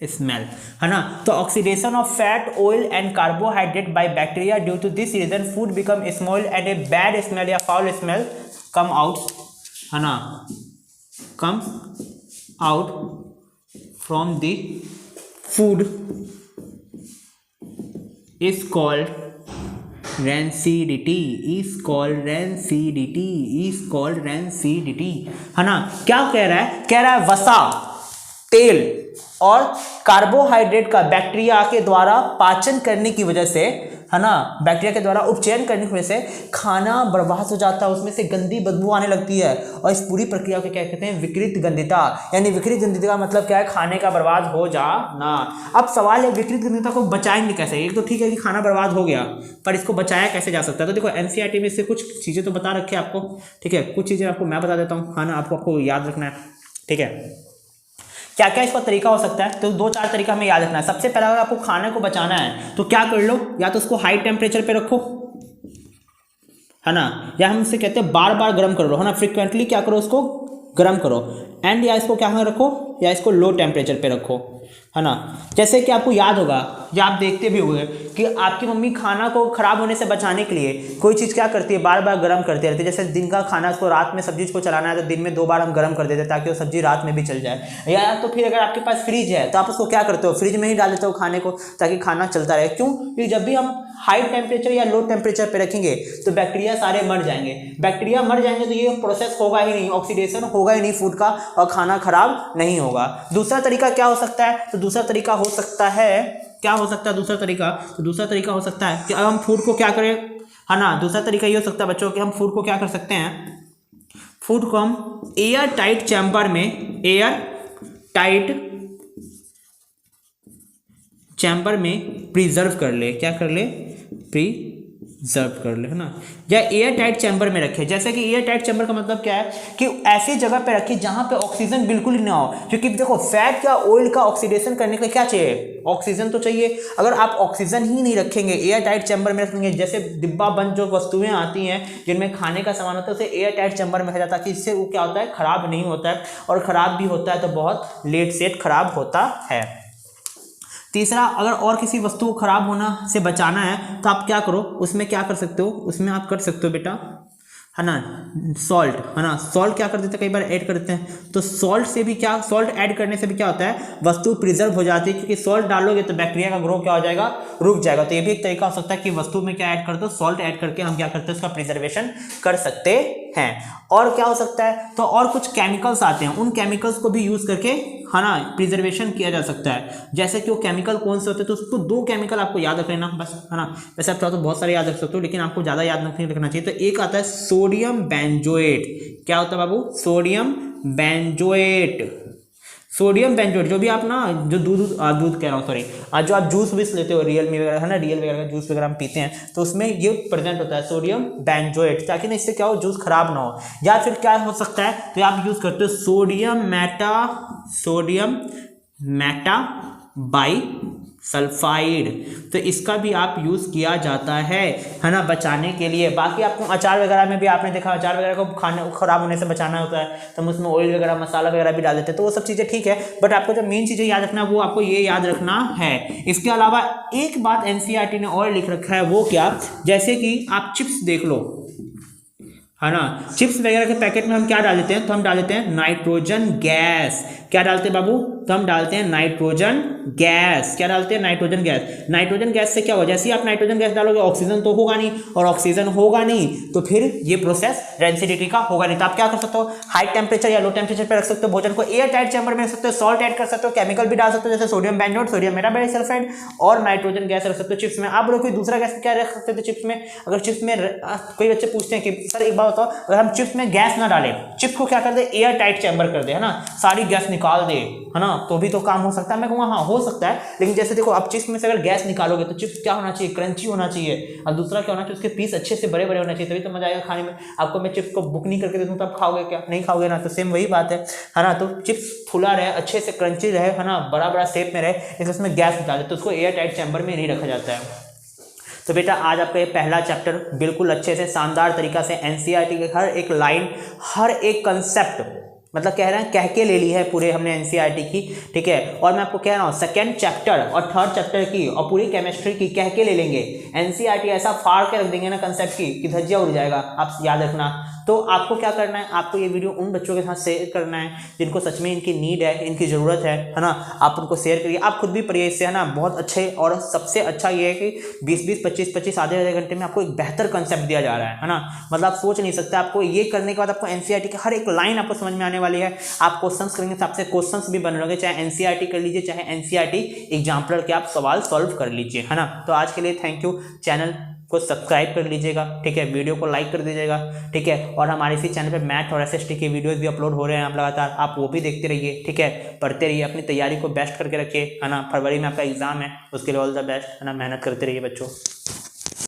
स्मेल, है ना। तो oxidation of fat, oil and carbohydrate by bacteria due to this reason food become small and a bad smell या फाउल स्मेल कम आउट, है ना, come out from the food is called rancidity, is called rancidity, is called rancidity, है ना। क्या कह रहा है, कह रहा है वसा, तेल और कार्बोहाइड्रेट का बैक्टीरिया के द्वारा पाचन करने की वजह से, है ना, बैक्टीरिया के द्वारा उपचयन करने की वजह से खाना बर्बाद हो जाता है, उसमें से गंदी बदबू आने लगती है, और इस पूरी प्रक्रिया को क्या कहते हैं, विकृत गंधिता, यानी विकृत गंधिता का मतलब क्या है, खाने का बर्बाद हो जाना। अब सवाल है विकृत गंधिता को बचाएंगे कैसे, एक तो ठीक है कि खाना बर्बाद हो गया, पर इसको बचाया कैसे जा सकता है। तो देखो एनसीईआरटी में इससे कुछ चीज़ें तो बता रखी है आपको, ठीक है, कुछ चीज़ें आपको मैं बता देता हूँ, है ना, आपको याद रखना है, ठीक है। क्या क्या इसका तरीका हो सकता है, तो 2-4 तरीका हमें याद रखना है। सबसे पहला, अगर आपको खाने को बचाना है तो क्या कर लो, या तो उसको हाई टेम्परेचर पे रखो, है ना, या हम इससे कहते हैं बार बार गर्म कर लो, है ना, फ्रिक्वेंटली क्या करो, उसको गर्म करो, एंड या इसको क्या रखो, या इसको लो टेम्परेचर पे रखो, है ना। जैसे कि आपको याद होगा या आप देखते भी होंगे कि आपकी मम्मी खाना को खराब होने से बचाने के लिए कोई चीज़ क्या करती है, बार बार गर्म करती रहती है। जैसे दिन का खाना उसको रात में सब्जी को चलाना है तो दिन में 2 बार हम गर्म कर देते हैं ताकि वो सब्जी रात में भी चल जाए। या तो फिर अगर आपके पास फ्रिज है तो आप उसको क्या करते हो, फ्रिज में ही डाल देते हो खाने को, ताकि खाना चलता रहे। क्यों, क्योंकि जब भी हम हाई टेम्परेचर या लो टेम्परेचर पे रखेंगे तो बैक्टीरिया सारे मर जाएंगे। बैक्टीरिया मर जाएंगे तो ये प्रोसेस होगा ही नहीं, ऑक्सीडेशन होगा ही नहीं फूड का, और खाना खराब नहीं होगा। दूसरा तरीका क्या हो सकता है, तो दूसरा तरीका हो सकता है, क्या हो सकता है दूसरा तरीका, तो दूसरा तरीका हो सकता है कि अब हम फूड को क्या करें, है ना, दूसरा तरीका ये हो सकता है बच्चों कि हम फूड को क्या कर सकते हैं, फूड को हम एयर टाइट चैम्बर में, एयर टाइट चैम्बर में प्रिजर्व कर ले, क्या कर ले, प्रिजर्व कर ले, है ना, या एयर टाइट चैम्बर में रखे। जैसे कि एयर टाइट चैम्बर का मतलब क्या है कि ऐसी जगह पे रखिए जहां पे ऑक्सीजन बिल्कुल ही ना हो, क्योंकि देखो फैट या ऑयल का ऑक्सीडेशन करने के लिए क्या चाहिए, ऑक्सीजन तो चाहिए। अगर आप ऑक्सीजन ही नहीं रखेंगे, एयर टाइट चैम्बर में रखेंगे, जैसे डिब्बा बंद जो वस्तुएं आती हैं जिनमें खाने का सामान होता है उसे एयर टाइट चैम्बर में रखा जाता है, कि इससे वो क्या होता है, खराब नहीं होता है, और खराब भी होता है तो बहुत लेट सेट खराब होता है। तीसरा, अगर और किसी वस्तु को खराब होना से बचाना है तो आप क्या करो, उसमें क्या कर सकते हो, उसमें आप कर सकते हो बेटा, है ना, सॉल्ट, है ना, सॉल्ट क्या कर देते हैं, कई बार ऐड कर देते हैं, तो सॉल्ट से भी क्या, सॉल्ट ऐड करने से भी क्या होता है, वस्तु प्रिजर्व हो जाती है, क्योंकि सॉल्ट डालोगे तो बैक्टीरिया का ग्रो क्या हो जाएगा, रुक जाएगा। तो ये भी एक तरीका हो सकता है कि वस्तु में क्या ऐड कर दो, सॉल्ट ऐड करके हम क्या करते हैं, उसका प्रिजर्वेशन कर सकते हैं। और क्या हो सकता है, तो और कुछ केमिकल्स आते हैं, उन केमिकल्स को भी यूज करके, है ना, प्रिजर्वेशन किया जा सकता है। जैसे कि वो केमिकल कौन से होते हैं, तो उसको 2 केमिकल आपको याद रख लेना बस, है ना। वैसे आप चाहो तो बहुत सारे याद रख सकते हो, लेकिन आपको ज़्यादा याद नहीं रखना चाहिए। तो एक आता है सोडियम बेंजोएट, क्या होता है बाबू, सोडियम बेंजोएट। सोडियम बेंजोएट जो भी आप ना, जो दूध कह रहा हूँ, सॉरी, जो आप जूस भी लेते हो, रियल मी वगैरह, है ना, रियल वगैरह का जूस वगैरह हम पीते हैं, तो उसमें ये प्रेजेंट होता है सोडियम बेंजोएट, ताकि ना इससे क्या हो, जूस खराब ना हो। या फिर क्या हो सकता है, तो आप यूज करते हो सोडियम मेटा बाई सल्फाइड, तो इसका भी आप यूज़ किया जाता है ना, बचाने के लिए। बाकी आपको अचार वगैरह में भी आपने देखा, अचार वगैरह को खाने ख़राब होने से बचाना होता है तो हम उसमें ऑयल वगैरह मसाला वगैरह भी डाल देते हैं, तो वो सब चीज़ें ठीक है, बट आपको जो मेन चीज़ें याद रखना है वो आपको ये याद रखना है। इसके अलावा एक बात एनसीईआरटी ने और लिख रखा है, वो क्या, जैसे कि आप चिप्स देख लो, है ना, चिप्स वगैरह के पैकेट में हम क्या डाल देते हैं, तो हम डाल देते हैं नाइट्रोजन गैस। क्या डालते हैं बाबू, तो हम डालते हैं नाइट्रोजन गैस। क्या डालते हैं, नाइट्रोजन गैस। नाइट्रोजन गैस से क्या होगा, जैसे ही आप नाइट्रोजन गैस डालोगे ऑक्सीजन तो होगा नहीं, और ऑक्सीजन होगा नहीं तो फिर ये प्रोसेस रेंसिडिटी का होगा नहीं। तो आप क्या कर सकते हो, हाई टेम्परेचर या लो टेम्परेचर पर रख सकते हो, भोजन को एयर टाइट चैम्बर में रख सकते हो, सॉल्ट ऐड कर सकते हो, केमिकल भी डाल सकते हो जैसे सोडियम बेंजोएट, सोडियम मेटाबाइसल्फाइड, और नाइट्रोजन गैस रख सकते हो चिप्स में। आप लोग कोई दूसरा गैस क्या रख सकते थे चिप्स में, अगर चिप्स में कोई बच्चे पूछते हैं कि सर एक बात बताओ, अगर हम चिप्स में गैस ना डालें, चिप्स को क्या कर दे, एयर टाइट चैम्बर कर दे, है ना, सारी गैस निकाल दे, है ना, तो भी तो काम हो सकता है। मैं कहूँगा हाँ हो सकता है, लेकिन जैसे देखो आप चिप्स में से अगर गैस निकालोगे तो चिप्स क्या होना चाहिए, क्रंची होना चाहिए, और दूसरा क्या होना चाहिए, उसके पीस अच्छे से बड़े बड़े होने चाहिए, तभी तो मजा आएगा खाने में। आपको मैं चिप्स को बुक नहीं करके दे दूँ तो आप खाओगे क्या, नहीं खाओगे ना, तो सेम वही बात है ना। तो चिप्स फुला रहे, अच्छे से क्रंची रहे, है ना, बड़ा बड़ा शेप में रहे, इसलिए उसमें गैस निकाल दे, तो उसको एयर टाइट चैम्बर में नहीं रखा जाता है। तो बेटा आज आपका ये पहला चैप्टर बिल्कुल अच्छे से शानदार तरीका से एनसीईआरटी के हर एक लाइन, हर एक कंसेप्ट, मतलब कह रहे हैं कह के ले ली है पूरे हमने एनसीईआरटी की, ठीक है। और मैं आपको कह रहा हूँ सेकंड चैप्टर और थर्ड चैप्टर की और पूरी केमिस्ट्री की कह के ले लेंगे। एनसीईआरटी ऐसा फाड़ के रख देंगे ना कंसेप्ट की कि धज्जिया उड़ जाएगा, आप याद रखना। तो आपको क्या करना है, आपको ये वीडियो उन बच्चों के साथ शेयर करना है जिनको सच में इनकी नीड है, इनकी ज़रूरत है ना, आप उनको शेयर करिए, आप खुद भी पढ़िए इससे, है ना। बहुत अच्छे, और सबसे अच्छा ये है कि 20-20, 25-25 आधे घंटे में आपको एक बेहतर कंसेप्ट दिया जा रहा है ना। मतलब आप सोच नहीं सकते, आपको ये करने के बाद आपको एनसीईआरटी की हर एक लाइन आपको समझ में आने वाली है। आप क्वेश्चंस करेंगे तो आपसे क्वेश्चंस भी बन रहे, चाहे एनसीईआरटी कर लीजिए, चाहे एनसीईआरटी एग्जाम्पलर के आप सवाल सॉल्व कर लीजिए, है ना। तो आज के लिए थैंक यू। चैनल को सब्सक्राइब कर लीजिएगा, ठीक है, वीडियो को लाइक कर दीजिएगा, ठीक है। और हमारे इसी चैनल पे मैथ और एसएसटी के वीडियोस भी अपलोड हो रहे हैं आप लगातार, आप वो भी देखते रहिए, ठीक है। पढ़ते रहिए, अपनी तैयारी को बेस्ट करके रखिए, है ना। फरवरी में आपका एग्जाम है, उसके लिए ऑल द बेस्ट, है ना। मेहनत करते रहिए बच्चों।